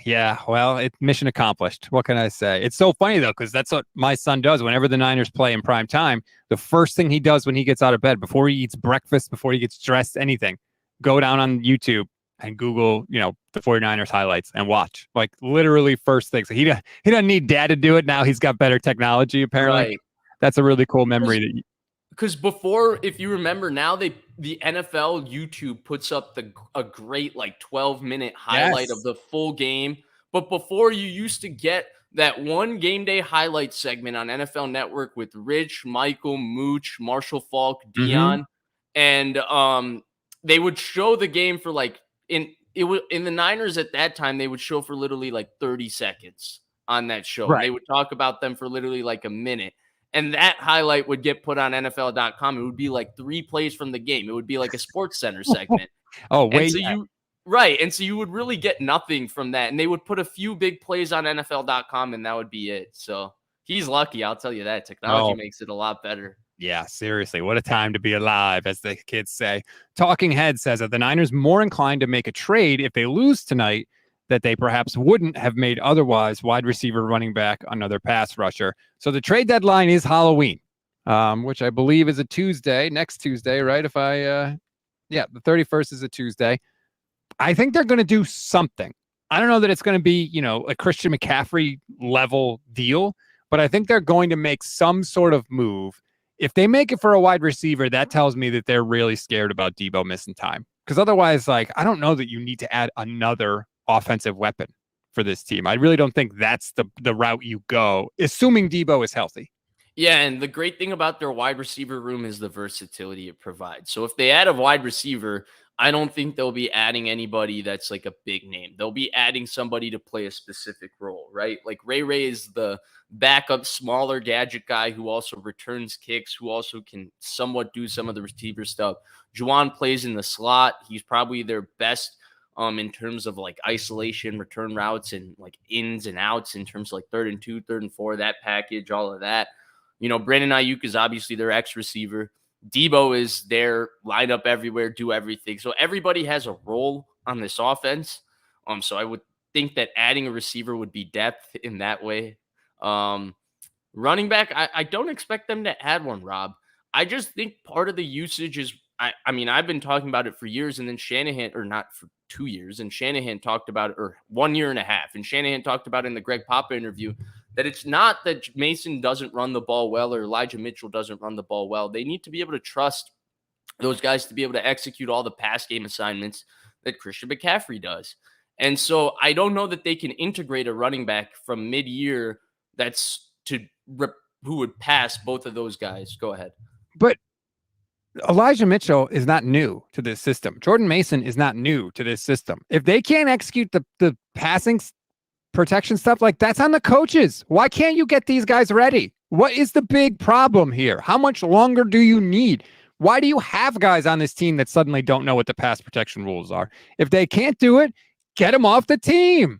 Yeah, well, it's mission accomplished. What can I say? It's so funny, though, because that's what my son does whenever the Niners play in prime time. The first thing he does when he gets out of bed, before he eats breakfast, before he gets dressed, anything, go down on YouTube and Google, the 49ers highlights and watch. Like literally first thing. So he doesn't need dad to do it now. He's got better technology, apparently. Right. That's a really cool memory. Because before, if you remember, now the NFL YouTube puts up a great 12-minute highlight of the full game. But before, you used to get that one game day highlight segment on NFL Network with Rich, Michael, Mooch, Marshall Faulk, Dion, and they would show the game for in the Niners at that time, they would show for literally 30 seconds on that show. Right. They would talk about them for literally a minute. And that highlight would get put on NFL.com. It would be 3 plays from the game. It would be like a Sports Center segment. Wait. And so you would really get nothing from that. And they would put a few big plays on NFL.com, and that would be it. So he's lucky, I'll tell you that. Technology makes it a lot better. Yeah, seriously. What a time to be alive, as the kids say. Talking Head says that the Niners more inclined to make a trade if they lose tonight that they perhaps wouldn't have made otherwise. Wide receiver, running back, another pass rusher. So the trade deadline is Halloween, which I believe is a Tuesday, next Tuesday, right? The 31st is a Tuesday. I think they're going to do something. I don't know that it's going to be, a Christian McCaffrey level deal, but I think they're going to make some sort of move. If they make it for a wide receiver, that tells me that they're really scared about Deebo missing time. Because otherwise, I don't know that you need to add another offensive weapon for this team. I really don't think that's the route you go, assuming Deebo is healthy. Yeah, and the great thing about their wide receiver room is the versatility it provides. So if they add a wide receiver, I don't think they'll be adding anybody that's a big name. They'll be adding somebody to play a specific role, right? Ray is the backup, smaller gadget guy who also returns kicks, who also can somewhat do some of the receiver stuff. Juwan plays in the slot. He's probably their best in terms of isolation, return routes, and ins and outs in terms of 3rd and 2, 3rd and 4, that package, all of that. Brandon Aiyuk is obviously their X receiver. Deebo is their lineup everywhere, do everything. So everybody has a role on this offense. So I would think that adding a receiver would be depth in that way. Running back, I don't expect them to add one, Rob. I just think part of the usage is, I mean, I've been talking about it for years, and then Shanahan, or not for 2 years, and Shanahan talked about it, or 1 year and a half, and Shanahan talked about it in the Greg Papa interview, that it's not that Mason doesn't run the ball well or Elijah Mitchell doesn't run the ball well. They need to be able to trust those guys to be able to execute all the pass game assignments that Christian McCaffrey does. And so I don't know that they can integrate a running back from mid-year who would pass both of those guys. Go ahead. But Elijah Mitchell is not new to this system. Jordan Mason is not new to this system. If they can't execute the passing protection stuff, that's on the coaches. Why can't you get these guys ready? What is the big problem here? How much longer do you need? Why do you have guys on this team that suddenly don't know what the pass protection rules are? If they can't do it, get them off the team.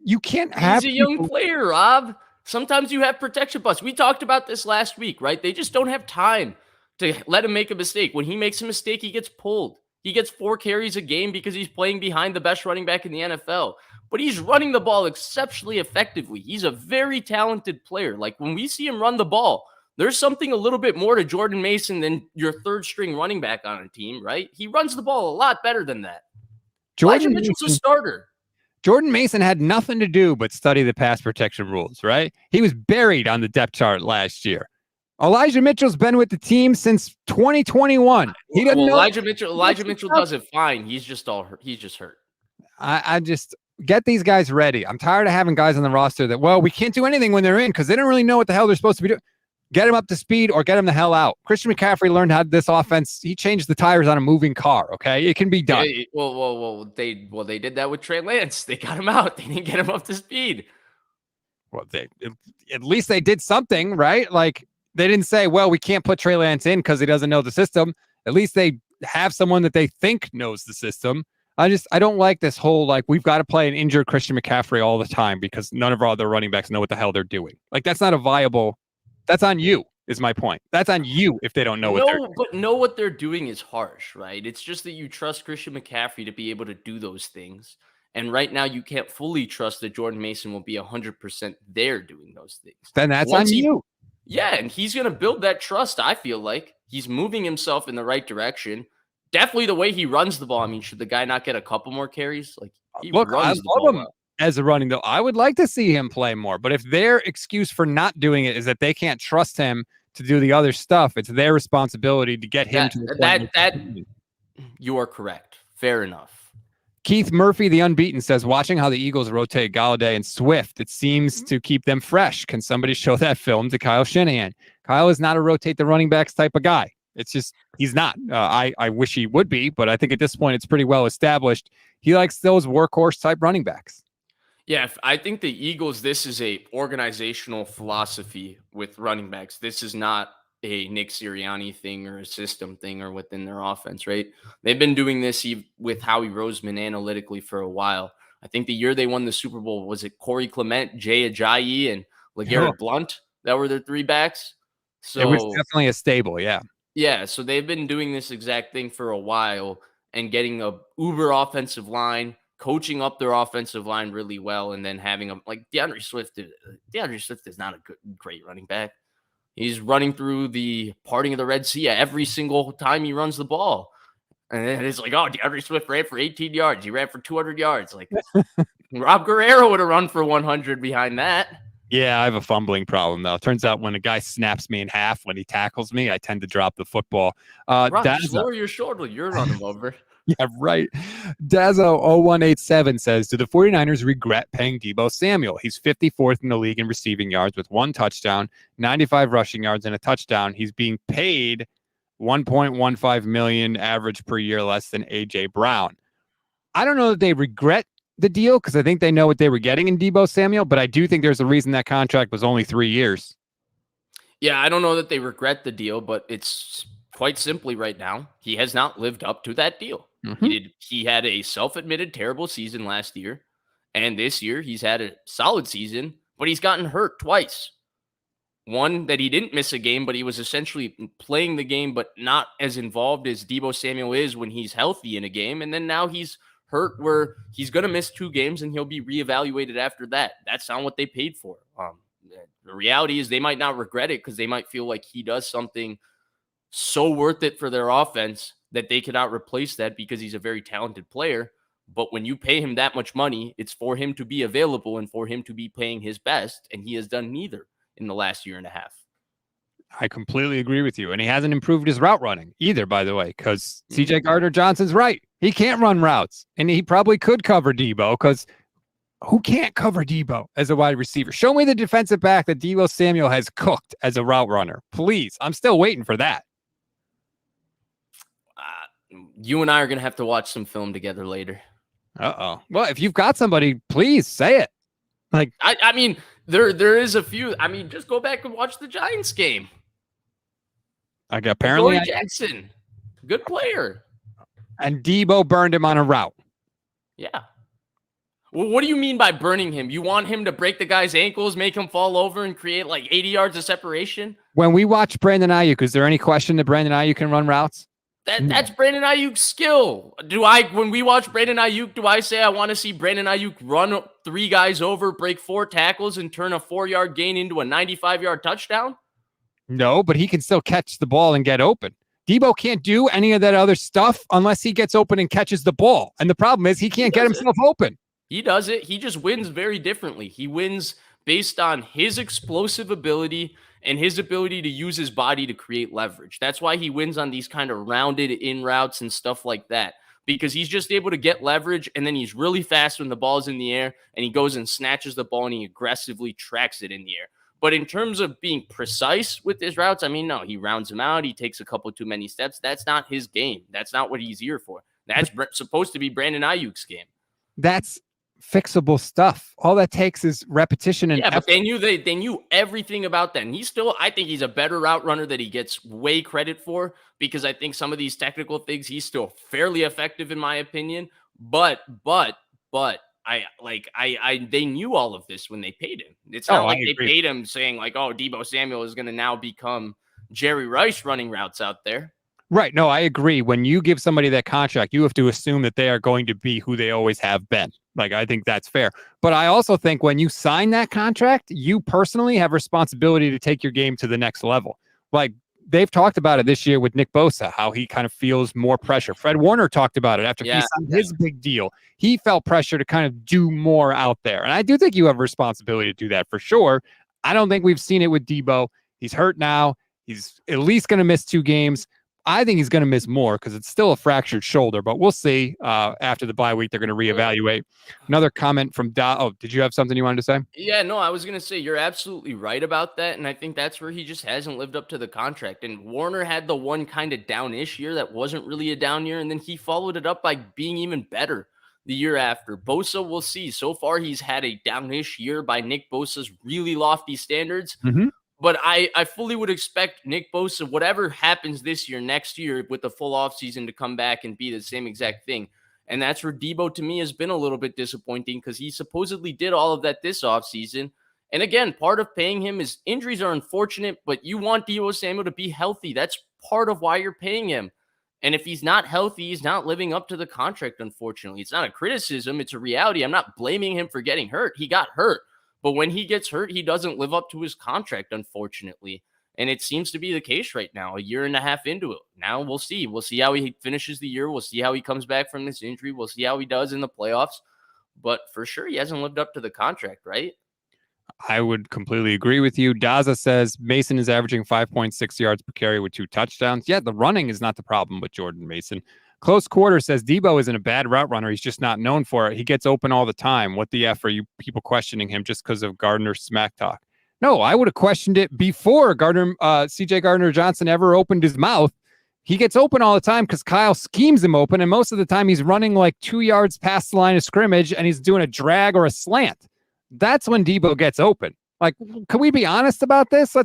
You can't have. He's a young player, Rob. Sometimes you have protection busts. We talked about this last week, right? They just don't have time to let him make a mistake. When he makes a mistake, he gets pulled. He gets 4 carries a game because he's playing behind the best running back in the NFL. but he's running the ball exceptionally effectively. He's a very talented player. Like when we see him run the ball, there's something a little bit more to Jordan Mason than your third string running back on a team, right? He runs the ball a lot better than that. Elijah Mitchell's a starter. Jordan Mason had nothing to do but study the pass protection rules, right? He was buried on the depth chart last year. Elijah Mitchell's been with the team since 2021. He doesn't know. Elijah Mitchell does it fine. He's just hurt. I just get these guys ready. I'm tired of having guys on the roster that, well, we can't do anything when they're in because they don't really know what the hell they're supposed to be doing. Get him up to speed or get him the hell out. Christian McCaffrey learned how this offense. He changed the tires on a moving car. Okay, it can be done. They did that with Trey Lance. They got him out. They didn't get him up to speed. Well, at least they did something, right? Like they didn't say, well, we can't put Trey Lance in because he doesn't know the system. At least they have someone that they think knows the system. I don't like this whole, like, we've got to play an injured Christian McCaffrey all the time because none of our other running backs know what the hell they're doing. Like, that's not a viable. That's on you, is my point. That's on you if they don't know what they're doing. But know what they're doing is harsh, right? It's just that you trust Christian McCaffrey to be able to do those things. And right now, you can't fully trust that Jordan Mason will be 100% there doing those things. Then that's on you. Yeah, and he's going to build that trust, I feel like. He's moving himself in the right direction. Definitely the way he runs the ball. I mean, should the guy not get a couple more carries? Like, he runs the ball well. As a running, though, I would like to see him play more. But if their excuse for not doing it is that they can't trust him to do the other stuff, it's their responsibility to get him to the you are correct. Fair enough. Keith Murphy, the unbeaten, says, watching how the Eagles rotate Galladay and Swift, it seems to keep them fresh. Can somebody show that film to Kyle Shanahan? Kyle is not a rotate the running backs type of guy. It's just, he's not. I wish he would be, but I think at this point it's pretty well established. He likes those workhorse type running backs. Yeah, I think the Eagles, this is a organizational philosophy with running backs. This is not a Nick Sirianni thing or a system thing or within their offense, right? They've been doing this with Howie Roseman analytically for a while. I think the year they won the Super Bowl, was it Corey Clement, Jay Ajayi, and LeGarrette Blount that were their three backs? So it was definitely a stable, yeah. Yeah, so they've been doing this exact thing for a while and getting a uber offensive line, coaching up their offensive line really well, and then having them like DeAndre Swift. DeAndre Swift is not a great running back. He's running through the parting of the Red Sea every single time he runs the ball. And it's like, oh, DeAndre Swift ran for 18 yards. He ran for 200 yards. Like Rob Guerrero would have run for 100 behind that. Yeah, I have a fumbling problem, though. Turns out when a guy snaps me in half when he tackles me, I tend to drop the football. Rob, just lower your shoulder. You're running him over. Yeah, right. Dazzo0187 says, do the 49ers regret paying Deebo Samuel? He's 54th in the league in receiving yards with 1 touchdown, 95 rushing yards, and a touchdown. He's being paid $1.15 million average per year, less than A.J. Brown. I don't know that they regret the deal because I think they know what they were getting in Deebo Samuel, but I do think there's a reason that contract was only 3 years. Yeah, I don't know that they regret the deal, but it's quite simply right now, he has not lived up to that deal. Mm-hmm. He had a self-admitted terrible season last year, and this year he's had a solid season, but he's gotten hurt twice. One, that he didn't miss a game, but he was essentially playing the game, but not as involved as Deebo Samuel is when he's healthy in a game. And then now he's hurt where he's going to miss 2 games and he'll be reevaluated after that. That's not what they paid for. The reality is they might not regret it because they might feel like he does something so worth it for their offense that they cannot replace that because he's a very talented player. But when you pay him that much money, it's for him to be available and for him to be playing his best. And he has done neither in the last year and a half. I completely agree with you. And he hasn't improved his route running either, by the way, because CJ Gardner-Johnson's right. He can't run routes. And he probably could cover Deebo because who can't cover Deebo as a wide receiver? Show me the defensive back that Deebo Samuel has cooked as a route runner. Please. I'm still waiting for that. You and I are going to have to watch some film together later. Uh-oh. Well, if you've got somebody, please say it. Like, I mean, there is a few. I mean, just go back and watch the Giants game. Apparently, Jackson, good player. And Deebo burned him on a route. Yeah. Well, what do you mean by burning him? You want him to break the guy's ankles, make him fall over, and create like 80 yards of separation? When we watch Brandon Aiyuk, is there any question that Brandon Aiyuk can run routes? That's Brandon Aiyuk's skill. When we watch Brandon Aiyuk, do I say I want to see Brandon Aiyuk run 3 guys over, break 4 tackles, and turn a 4-yard gain into a 95-yard touchdown? No, but he can still catch the ball and get open. Deebo can't do any of that other stuff unless he gets open and catches the ball. And the problem is he can't get himself open. He does it. He just wins very differently. He wins based on his explosive ability and his ability to use his body to create leverage. That's why he wins on these kind of rounded in routes and stuff like that, because he's just able to get leverage, and then he's really fast when the ball's in the air, and he goes and snatches the ball and he aggressively tracks it in the air. But in terms of being precise with his routes, I mean, no, he rounds them out. He takes a couple too many steps. That's not his game. That's not what he's here for. That's supposed to be Brandon Aiyuk's game. That's fixable stuff. All that takes is repetition and effort. But they knew everything about that. And I think he's a better route runner that he gets way credit for, because I think some of these technical things, he's still fairly effective in my opinion. But they knew all of this when they paid him. It's not like they paid him saying like, oh, Deebo Samuel is going to now become Jerry Rice running routes out there. Right. No, I agree. When you give somebody that contract, you have to assume that they are going to be who they always have been. Like, I think that's fair. But I also think when you sign that contract, you personally have responsibility to take your game to the next level. Like, they've talked about it this year with Nick Bosa, how he kind of feels more pressure. Fred Warner talked about it after he signed his big deal. He felt pressure to kind of do more out there. And I do think you have a responsibility to do that for sure. I don't think we've seen it with Deebo. He's hurt now. He's at least going to miss 2 games. I think he's going to miss more because it's still a fractured shoulder, but we'll see. After the bye week, they're going to reevaluate. Another comment from did you have something you wanted to say? Yeah, no, I was going to say you're absolutely right about that, and I think that's where he just hasn't lived up to the contract. And Warner had the one kind of down-ish year that wasn't really a down year, and then he followed it up by being even better the year after. Bosa, we'll see. So far, he's had a down-ish year by Nick Bosa's really lofty standards. Mm-hmm. But I fully would expect Nick Bosa, whatever happens this year, next year with the full offseason, to come back and be the same exact thing. And that's where Deebo, to me, has been a little bit disappointing, because he supposedly did all of that this offseason. And again, part of paying him is injuries are unfortunate, but you want Deebo Samuel to be healthy. That's part of why you're paying him. And if he's not healthy, he's not living up to the contract, unfortunately. It's not a criticism. It's a reality. I'm not blaming him for getting hurt. He got hurt. But when he gets hurt, he doesn't live up to his contract, unfortunately. And it seems to be the case right now, a year and a half into it. Now we'll see. We'll see how he finishes the year. We'll see how he comes back from this injury. We'll see how he does in the playoffs. But for sure, he hasn't lived up to the contract, right? I would completely agree with you. Daza says Mason is averaging 5.6 yards per carry with 2 touchdowns. Yeah, the running is not the problem with Jordan Mason. Close Quarter says Deebo isn't a bad route runner. He's just not known for it. He gets open all the time. What the F are you people questioning him just because of Gardner's smack talk? No, I would have questioned it before CJ Gardner-Johnson ever opened his mouth. He gets open all the time because Kyle schemes him open, and most of the time he's running like 2 yards past the line of scrimmage, and he's doing a drag or a slant. That's when Deebo gets open. Like, can we be honest about this?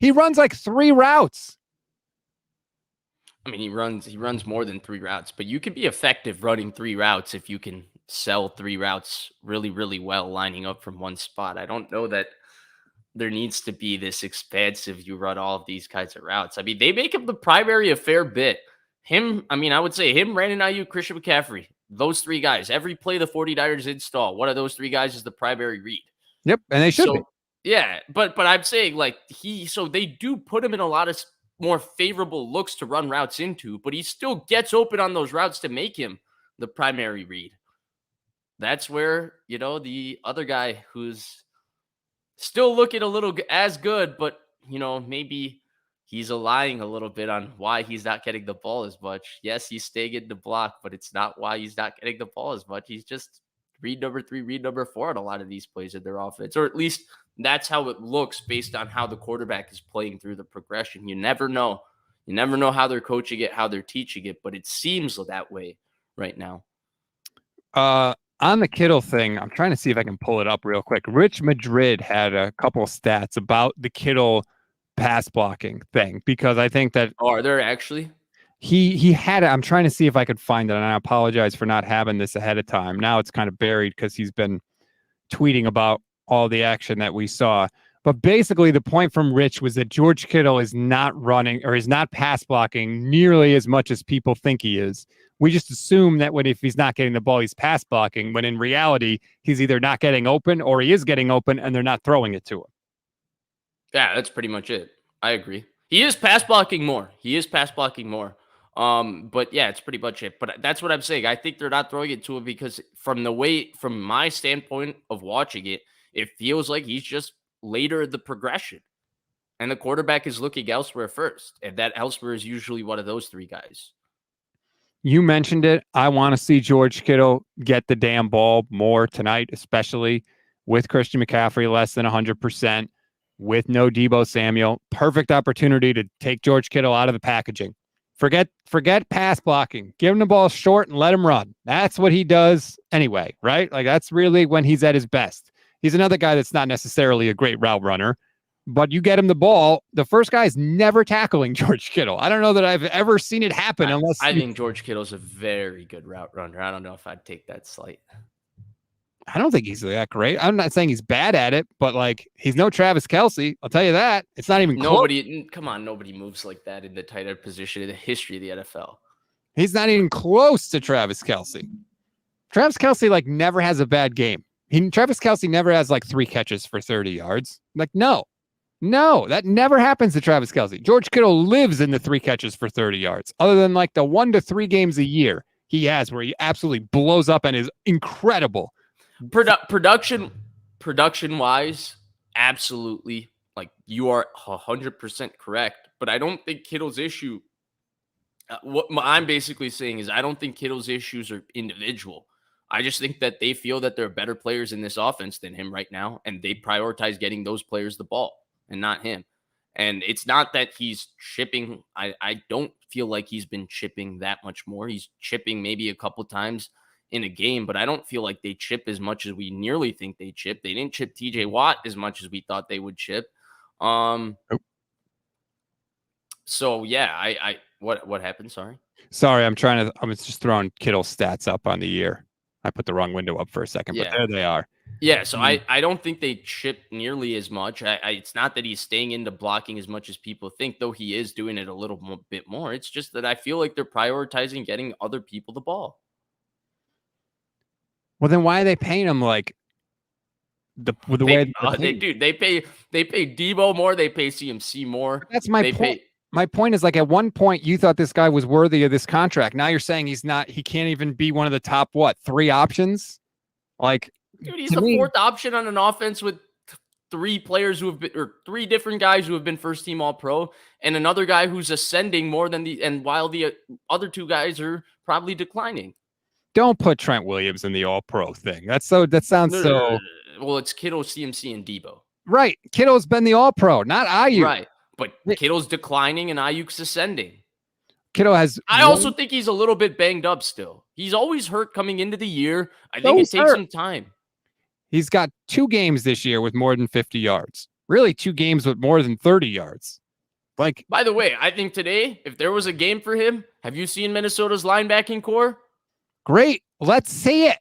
He runs like 3 routes. I mean, he runs more than 3 routes, but you can be effective running 3 routes if you can sell 3 routes really, really well, lining up from one spot. I don't know that there needs to be this expansive, you run all of these kinds of routes. I mean, they make him the primary a fair bit. I would say him, Brandon Aiyuk, Christian McCaffrey, those 3 guys. Every play the 49ers install, one of those 3 guys is the primary read. Yep, and they should be. Yeah, but I'm saying they do put him in a lot of more favorable looks to run routes into, but he still gets open on those routes to make him the primary read. That's where, the other guy who's still looking a little as good, but, maybe he's lying a little bit on why he's not getting the ball as much. Yes, he's staying in the block, but it's not why he's not getting the ball as much. He's just read number 3, read number 4 on a lot of these plays in their offense, or at least that's how it looks based on how the quarterback is playing through the progression. You never know. You never know how they're coaching it, how they're teaching it, but it seems that way right now. On the Kittle thing, I'm trying to see if I can pull it up real quick. Rich Madrid had a couple of stats about the Kittle pass blocking thing, because I think that... Oh, are there actually? He had it. I'm trying to see if I could find it, and I apologize for not having this ahead of time. Now it's kind of buried because he's been tweeting about all the action that we saw. But basically, the point from Rich was that George Kittle is not running or is not pass blocking nearly as much as people think he is. We just assume that if he's not getting the ball, he's pass blocking, when in reality, he's either not getting open or he is getting open and they're not throwing it to him. Yeah, that's pretty much it. I agree. He is pass blocking more. But yeah, it's pretty much it. But that's what I'm saying. I think they're not throwing it to him because from my standpoint of watching it, it feels like he's just later the progression. And the quarterback is looking elsewhere first. And that elsewhere is usually one of those three guys. You mentioned it. I want to see George Kittle get the damn ball more tonight, especially with Christian McCaffrey less than 100%, with no Deebo Samuel. Perfect opportunity to take George Kittle out of the packaging. Forget pass blocking. Give him the ball short and let him run. That's what he does anyway, right? Like, that's really when he's at his best. He's another guy that's not necessarily a great route runner, but you get him the ball. The first guy is never tackling George Kittle. I don't know that I've ever seen it happen unless I think George Kittle's a very good route runner. I don't know if I'd take that slight. I don't think he's that great. I'm not saying he's bad at it, but like, he's no Travis Kelce. I'll tell you that. It's not even close. Nobody moves like that in the tight end position in the history of the NFL. He's not even close to Travis Kelce. Travis Kelce like never has a bad game. Travis Kelce never has like 3 catches for 30 yards. Like, no, that never happens to Travis Kelce. George Kittle lives in the 3 catches for 30 yards, other than like the 1 to 3 games a year he has where he absolutely blows up and is incredible. Production wise, absolutely. Like, you are 100% correct, but I don't think Kittle's issue. What I'm basically saying is I don't think Kittle's issues are individual. I just think that they feel that there are better players in this offense than him right now, and they prioritize getting those players the ball and not him. And it's not that he's chipping. I don't feel like he's been chipping that much more. He's chipping maybe a couple times in a game, but I don't feel like they chip as much as we nearly think they chip. They didn't chip TJ Watt as much as we thought they would chip. So yeah, what happened? Sorry, I was just throwing Kittle stats up on the year. I put the wrong window up for a second, but there they are. Yeah, so I don't think they chip nearly as much. It's not that he's staying into blocking as much as people think, though he is doing it a little bit more. It's just that I feel like they're prioritizing getting other people the ball. Well, then why are they paying him like the way they pay Deebo more, they pay CMC more. That's my point. My point is, like, at one point you thought this guy was worthy of this contract. Now you're saying he's not. He can't even be one of the top 3 options. Like, dude, he's the 4th option on an offense with 3 players who have been, or 3 different guys who have been first team All Pro, and another guy who's ascending more than while the other 2 guys are probably declining. Don't put Trent Williams in the All Pro thing. That sounds so. Well, it's Kittle, CMC, and Deebo. Right. Kittle's been the All Pro, not Aiyuk. Right. But Kittle's declining and Aiyuk's ascending. Kittle has. I also think he's a little bit banged up still. He's always hurt coming into the year. I think it takes some time. He's got 2 games this year with more than 50 yards. Really, 2 games with more than 30 yards. Like, by the way, I think today, if there was a game for him, have you seen Minnesota's linebacking core? Great. Let's see it.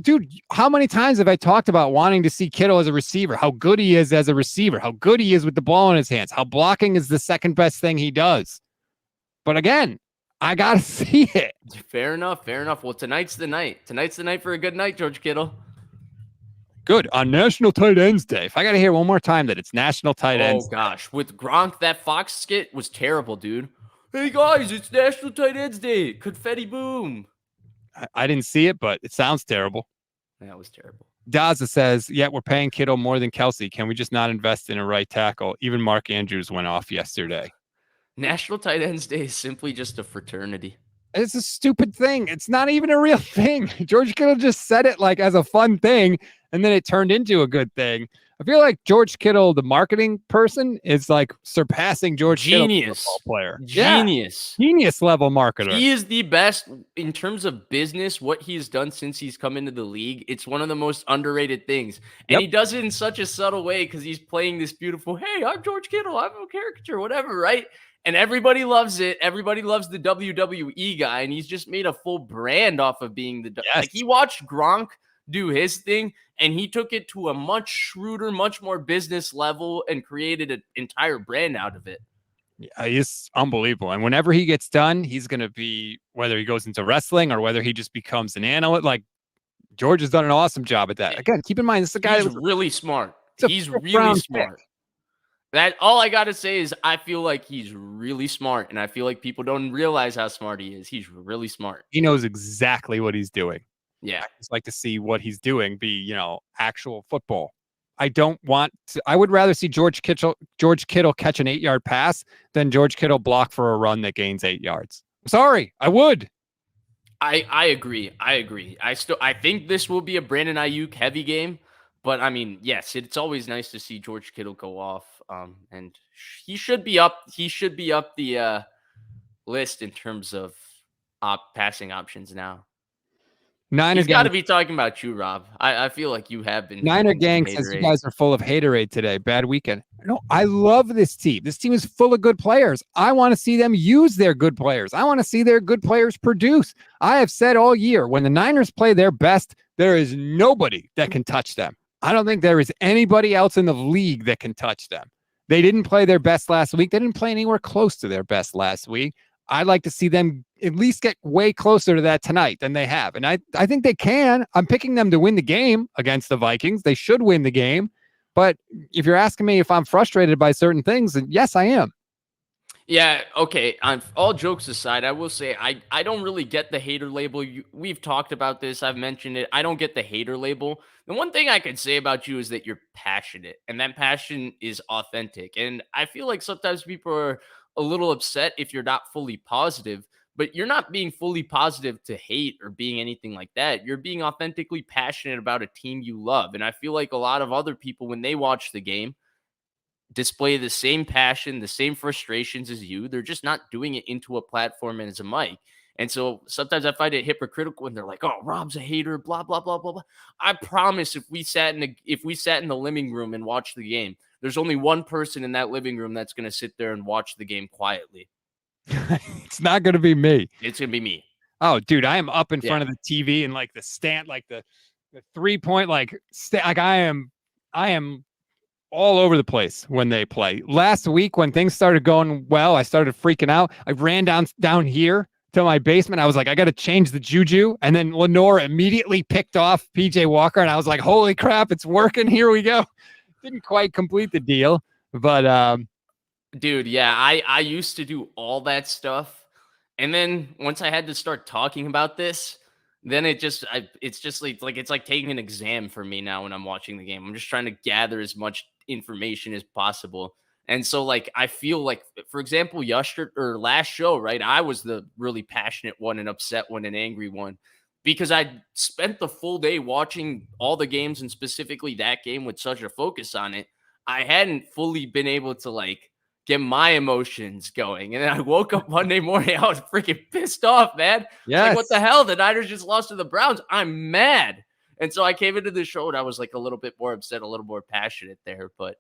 Dude, how many times have I talked about wanting to see Kittle as a receiver, how good he is as a receiver, how good he is with the ball in his hands, how blocking is the second best thing he does. But again, I got to see it. Fair enough. Well, tonight's the night. Tonight's the night for a good night, George Kittle. Good. On National Tight Ends Day. If I got to hear one more time that it's National Tight Ends Day. Oh, gosh. With Gronk, that Fox skit was terrible, dude. Hey, guys, it's National Tight Ends Day. Confetti boom. I didn't see it, but it sounds terrible. That was terrible. Daza says, yeah, we're paying Kittle more than Kelce. Can we just not invest in a right tackle? Even Mark Andrews went off yesterday. National Tight Ends Day is simply just a fraternity. It's a stupid thing. It's not even a real thing. George Kittle just said it like as a fun thing, and then it turned into a good thing. I feel like George Kittle, the marketing person, is like surpassing George Kittle, the football player. Genius level marketer. He is the best in terms of business. What he has done since he's come into the league, it's one of the most underrated things. And he does it in such a subtle way because he's playing this beautiful, hey, I'm George Kittle, I'm a caricature, whatever, right? And everybody loves it. Everybody loves the WWE guy, and he's just made a full brand off of being the. Like, he watched Gronk do his thing, and he took it to a much shrewder, much more business level and created an entire brand out of it. Yeah, he's unbelievable. And whenever he gets done, he's going to be, whether he goes into wrestling or whether he just becomes an analyst, like George has done an awesome job at that. Again, keep in mind, this is a guy He's that was really smart. a He's fifth really round smart. pick. That all I got to say is I feel like he's really smart, and I feel like people don't realize how smart he is. He's really smart. He knows exactly what he's doing. Yeah. I just like to see what he's doing be, actual football. I would rather see George Kittle catch an 8-yard pass than George Kittle block for a run that gains 8 yards. Sorry, I would. I agree. I think this will be a Brandon Aiyuk heavy game, but I mean, yes, it's always nice to see George Kittle go off. And he should be up the list in terms of passing options now. Niner He's got to gang, be talking about you, Rob. I feel like you have been Niner drinking some gang says you Haterade. guys are full of haterade today. Bad weekend. No, I love this team. This team is full of good players. I want to see them use their good players. I want to see their good players produce. I have said all year, when the Niners play their best, there is nobody that can touch them. I don't think there is anybody else in the league that can touch them. They didn't play their best last week. They didn't play anywhere close to their best last week. I'd like to see them at least get way closer to that tonight than they have. And I think they can. I'm picking them to win the game against the Vikings. They should win the game. But if you're asking me if I'm frustrated by certain things, then yes, I am. Yeah, okay. All jokes aside, I will say I don't really get the hater label. We've talked about this. I've mentioned it. I don't get the hater label. The one thing I could say about you is that you're passionate, and that passion is authentic. And I feel like sometimes people are a little upset if you're not fully positive, but you're not being fully positive to hate or being anything like that. You're being authentically passionate about a team you love. And I feel like a lot of other people, when they watch the game, display the same passion, the same frustrations as you. They're just not doing it into a platform and as a mic. And so sometimes I find it hypocritical when they're like, "Oh, Rob's a hater," blah blah blah blah blah. I promise, if we sat in the living room and watched the game, there's only one person in that living room that's going to sit there and watch the game quietly. It's not going to be me. It's going to be me. Oh, dude, I am up in front Yeah. of the TV and like the stand, like the 3-point, like I am all over the place when they play. Last week, when things started going well, I started freaking out. I ran down here to my basement. I was like, I got to change the juju. And then Lenore immediately picked off PJ Walker. And I was like, holy crap, it's working. Here we go. Didn't quite complete the deal. But dude, yeah, I used to do all that stuff. And then once I had to start talking about this, then it's just like it's like taking an exam for me now when I'm watching the game. I'm just trying to gather as much information as possible. And so like I feel like, for example, last show, right? I was the really passionate one and upset one and angry one because I spent the full day watching all the games and specifically that game with such a focus on it. I hadn't fully been able to like get my emotions going. And then I woke up Monday morning, I was freaking pissed off, man. yes. Like, what the hell? The Niners just lost to the Browns. I'm mad. And so I came into the show and I was like a little bit more upset, a little more passionate there. But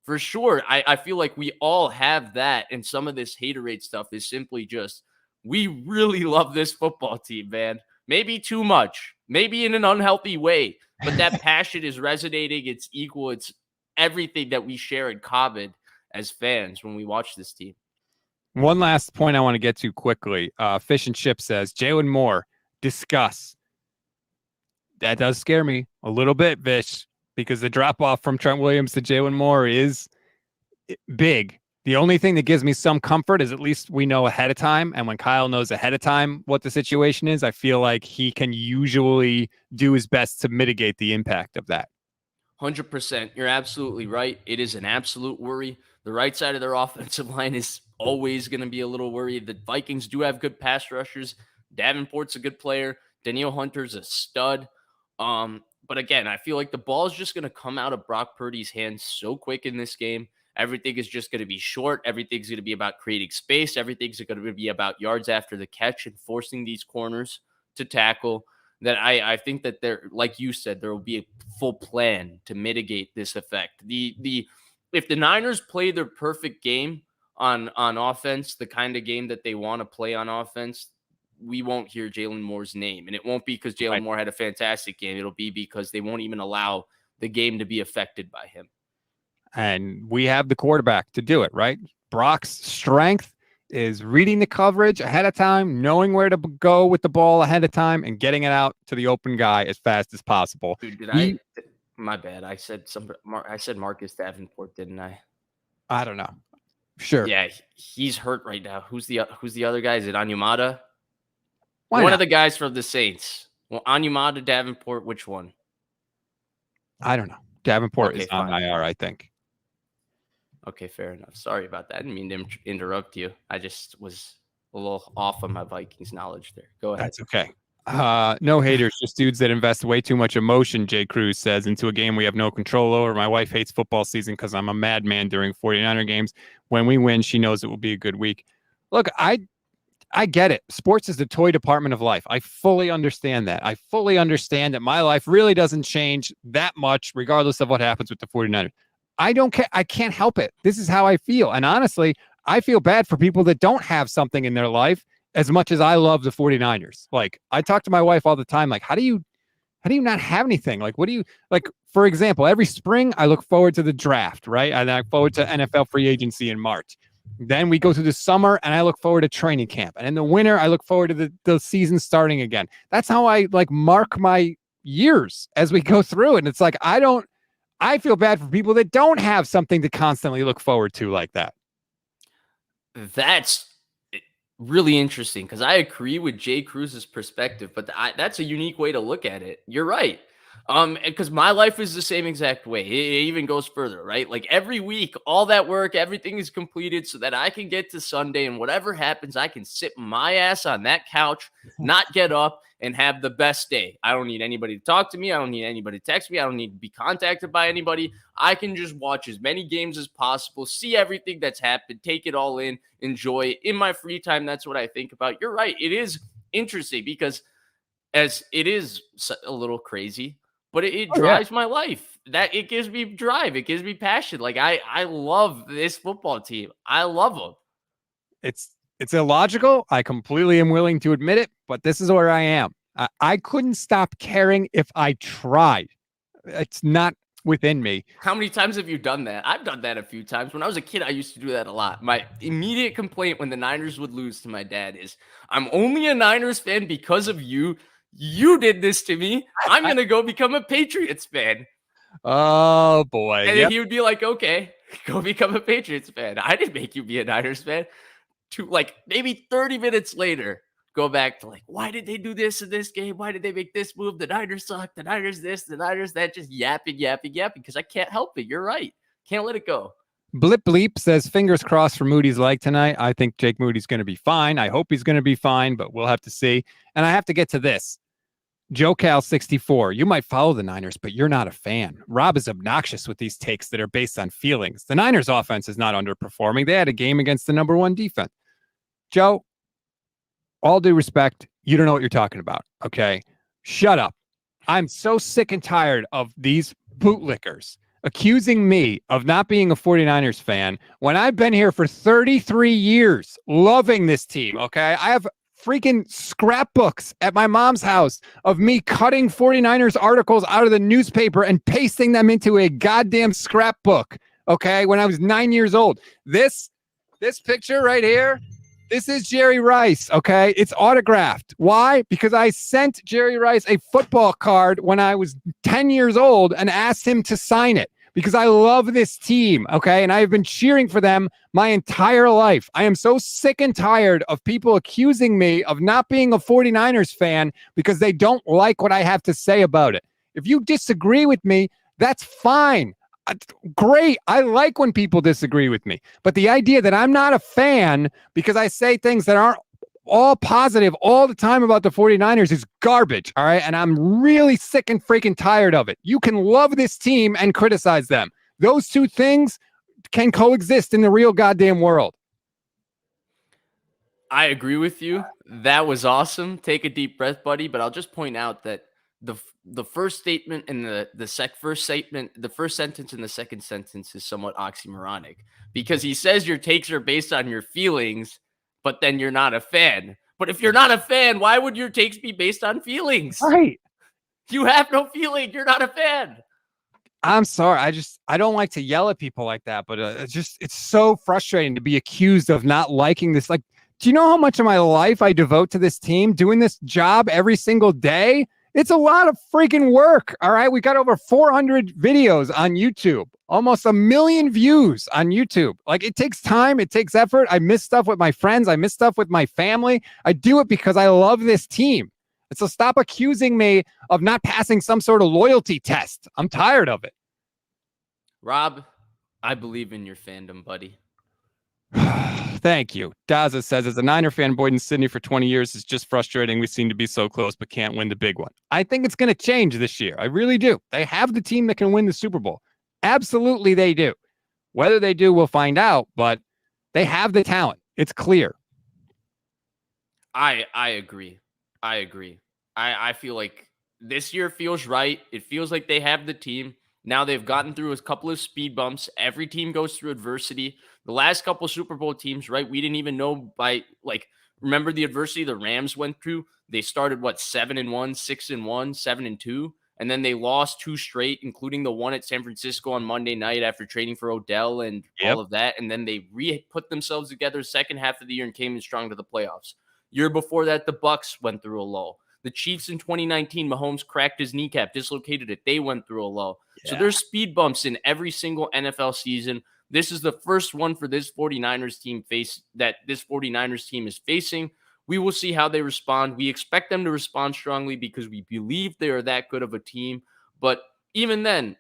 for sure, I feel like we all have that. And some of this haterade stuff is simply just, we really love this football team, man. Maybe too much, maybe in an unhealthy way, but that passion is resonating. It's equal. It's everything that we share in common as fans when we watch this team. One last point I want to get to quickly. Fish and Chip says, Jalen Moore, discuss. That does scare me a little bit, Vish, because the drop-off from Trent Williams to Jalen Moore is big. The only thing that gives me some comfort is at least we know ahead of time. And when Kyle knows ahead of time what the situation is, I feel like he can usually do his best to mitigate the impact of that. 100%. You're absolutely right. It is an absolute worry. The right side of their offensive line is always going to be a little worried. The Vikings do have good pass rushers. Davenport's a good player. Danielle Hunter's a stud. But again, I feel like the ball is just going to come out of Brock Purdy's hands so quick in this game. Everything is just going to be short. Everything's going to be about creating space. Everything's going to be about yards after the catch and forcing these corners to tackle. That I think that there, like you said, there will be a full plan to mitigate this effect. If the Niners play their perfect game on offense, the kind of game that they want to play on offense, we won't hear Jalen Moore's name. And it won't be because Jalen Moore had a fantastic game. It'll be because they won't even allow the game to be affected by him. And we have the quarterback to do it, right? Brock's strength is reading the coverage ahead of time, knowing where to go with the ball ahead of time, and getting it out to the open guy as fast as possible. Dude, my bad. I said Marcus Davenport, didn't I? I don't know. Sure. Yeah, he's hurt right now. Who's the other guy? Is it Anyamata? One of the guys from the Saints. Well, Anyamata, Davenport, which one? I don't know. Davenport is on IR, I think. Okay, fair enough. Sorry about that. I didn't mean to interrupt you. I just was a little off on my Vikings knowledge there. Go ahead. That's okay. No haters, just dudes that invest way too much emotion, Jay Cruz says, into a game we have no control over. My wife hates football season because I'm a madman during 49er games. When we win, she knows it will be a good week. Look, I get it. Sports is the toy department of life. I fully understand that. I fully understand that my life really doesn't change that much regardless of what happens with the 49ers. I don't care. I can't help it. This is how I feel. And honestly, I feel bad for people that don't have something in their life as much as I love the 49ers. Like, I talk to my wife all the time. Like, how do you not have anything? Like, what do you, like, for example, every spring I look forward to the draft, right? And I look forward to NFL free agency in March. Then we go through the summer and I look forward to training camp. And in the winter, I look forward to the season starting again. That's how I like mark my years as we go through. And it's like, I feel bad for people that don't have something to constantly look forward to like that. That's really interesting because I agree with Jay Cruz's perspective, but that's a unique way to look at it. You're right. Because my life is the same exact way. It even goes further, right? Like every week, all that work, everything is completed so that I can get to Sunday and whatever happens, I can sit my ass on that couch, not get up, and have the best day. I don't need anybody to talk to me. I don't need anybody to text me. I don't need to be contacted by anybody. I can just watch as many games as possible, see everything that's happened, take it all in, enjoy it. In my free time, that's what I think about. You're right. It is interesting because as it is a little crazy, but it drives my life. That it gives me drive. It gives me passion. Like I love this football team. I love them. It's illogical. I completely am willing to admit it, but this is where I am. I couldn't stop caring if I tried. It's not within me. How many times have you done that? I've done that a few times. When I was a kid, I used to do that a lot. My immediate complaint when the Niners would lose to my dad is, I'm only a Niners fan because of you. You did this to me. I'm going to go become a Patriots fan. Oh, boy. And then he would be like, okay, go become a Patriots fan. I didn't make you be a Niners fan. To like maybe 30 minutes later, go back to like, why did they do this in this game? Why did they make this move? The Niners suck. The Niners this, the Niners that. Just yapping because I can't help it. You're right. Can't let it go. Blip Bleep says, fingers crossed for Moody's leg tonight. I think Jake Moody's going to be fine. I hope he's going to be fine, but we'll have to see. And I have to get to this. Joe Cal 64, you might follow the Niners, but you're not a fan. Rob is obnoxious with these takes that are based on feelings. The Niners offense is not underperforming. They had a game against the number one defense. Joe, all due respect, you don't know what you're talking about, okay? Shut up. I'm so sick and tired of these bootlickers accusing me of not being a 49ers fan when I've been here for 33 years loving this team, okay? I have freaking scrapbooks at my mom's house of me cutting 49ers articles out of the newspaper and pasting them into a goddamn scrapbook, okay, when I was 9 years old. This picture right here, this is Jerry Rice, okay? It's autographed. Why? Because I sent Jerry Rice a football card when I was 10 years old and asked him to sign it because I love this team, okay? And I've been cheering for them my entire life. I am so sick and tired of people accusing me of not being a 49ers fan because they don't like what I have to say about it. If you disagree with me, that's fine. Great. I like when people disagree with me. But the idea that I'm not a fan because I say things that aren't all positive all the time about the 49ers is garbage. All right. And I'm really sick and freaking tired of it. You can love this team and criticize them. Those two things can coexist in the real goddamn world. I agree with you. That was awesome. Take a deep breath, buddy. But I'll just point out that the first statement and the first sentence and the second sentence is somewhat oxymoronic because he says your takes are based on your feelings, but then you're not a fan. But if you're not a fan, why would your takes be based on feelings? Right. You have no feeling. You're not a fan. I'm sorry. I don't like to yell at people like that, but it's so frustrating to be accused of not liking this. Like, do you know how much of my life I devote to this team, doing this job every single day? It's a lot of freaking work. All right. We got over 400 videos on YouTube, almost 1 million views on YouTube. Like, it takes time. It takes effort. I miss stuff with my friends. I miss stuff with my family. I do it because I love this team. So stop accusing me of not passing some sort of loyalty test. I'm tired of it. Rob, I believe in your fandom, buddy. Thank you. Daza says, as a Niner fan, Boyd in Sydney for 20 years is just frustrating. We seem to be so close, but can't win the big one. I think it's going to change this year. I really do. They have the team that can win the Super Bowl. Absolutely, they do. Whether they do, we'll find out, but they have the talent. It's clear. I agree. I feel like this year feels right. It feels like they have the team. Now they've gotten through a couple of speed bumps. Every team goes through adversity. The last couple Super Bowl teams, right? We didn't even know remember the adversity the Rams went through? They started 7-1, 6-1, 7-2, and then they lost 2 straight, including the one at San Francisco on Monday night after trading for Odell and all of that. And then they put themselves together second half of the year and came in strong to the playoffs. Year before that, the Bucs went through a lull. The Chiefs in 2019, Mahomes cracked his kneecap, dislocated it. They went through a lull. Yeah. So there's speed bumps in every single NFL season. This is the first one for this 49ers team this 49ers team is facing. We will see how they respond. We expect them to respond strongly because we believe they are that good of a team. But even then,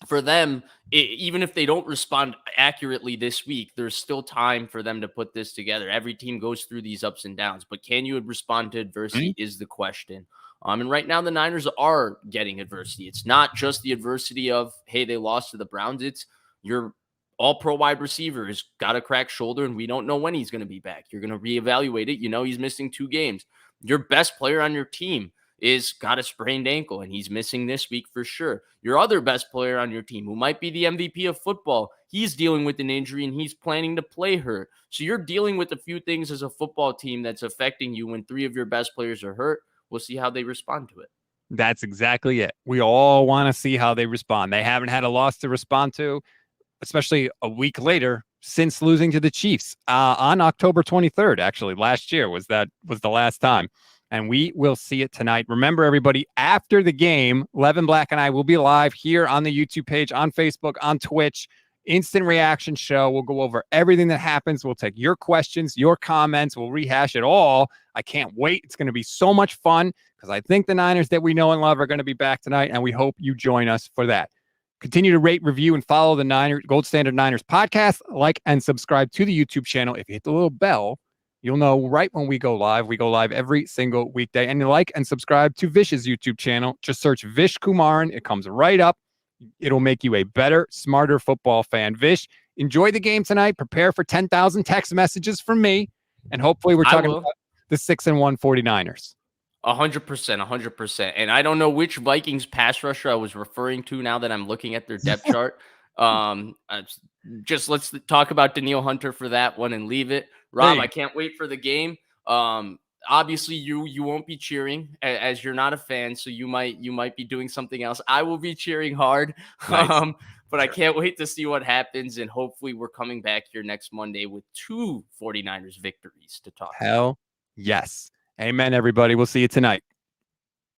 for them, even if they don't respond accurately this week, there's still time for them to put this together. Every team goes through these ups and downs, but can you respond to adversity is the question. And right now the Niners are getting adversity. It's not just the adversity of, hey, they lost to the Browns. It's your all-pro wide receiver has got a cracked shoulder, and we don't know when he's going to be back. You're going to reevaluate it. You know he's missing 2 games. Your best player on your team is got a sprained ankle, and he's missing this week for sure. Your other best player on your team, who might be the MVP of football, he's dealing with an injury, and he's planning to play hurt. So you're dealing with a few things as a football team that's affecting you when 3 of your best players are hurt. We'll see how they respond to it. That's exactly it. We all want to see how they respond. They haven't had a loss to respond to, especially a week later, since losing to the Chiefs on October 23rd. Actually, last year was the last time. And we will see it tonight. Remember, everybody, after the game, Levin Black and I will be live here on the YouTube page, on Facebook, on Twitch. Instant reaction show. We'll go over everything that happens. We'll take your questions, your comments. We'll rehash it all. I can't wait. It's going to be so much fun because I think the Niners that we know and love are going to be back tonight, and we hope you join us for that. Continue to rate, review, and follow the Gold Standard Niners podcast. Like and subscribe to the YouTube channel. If you hit the little bell, you'll know right when we go live. We go live every single weekday. And like and subscribe to Vish's YouTube channel. Just search Vish Kumaran. It comes right up. It'll make you a better, smarter football fan. Vish, enjoy the game tonight. Prepare for 10,000 text messages from me. And hopefully we're talking about the 6-1 49ers. 100%. And I don't know which Vikings pass rusher I was referring to now that I'm looking at their depth chart. Just let's talk about Danielle Hunter for that one and leave it. Rob, I can't wait for the game. Obviously you won't be cheering as you're not a fan, so you might be doing something else. I will be cheering hard. Nice. But sure. I can't wait to see what happens, and hopefully we're coming back here next Monday with 2 49ers victories to talk about. Hell yes. Amen, everybody. We'll see you tonight.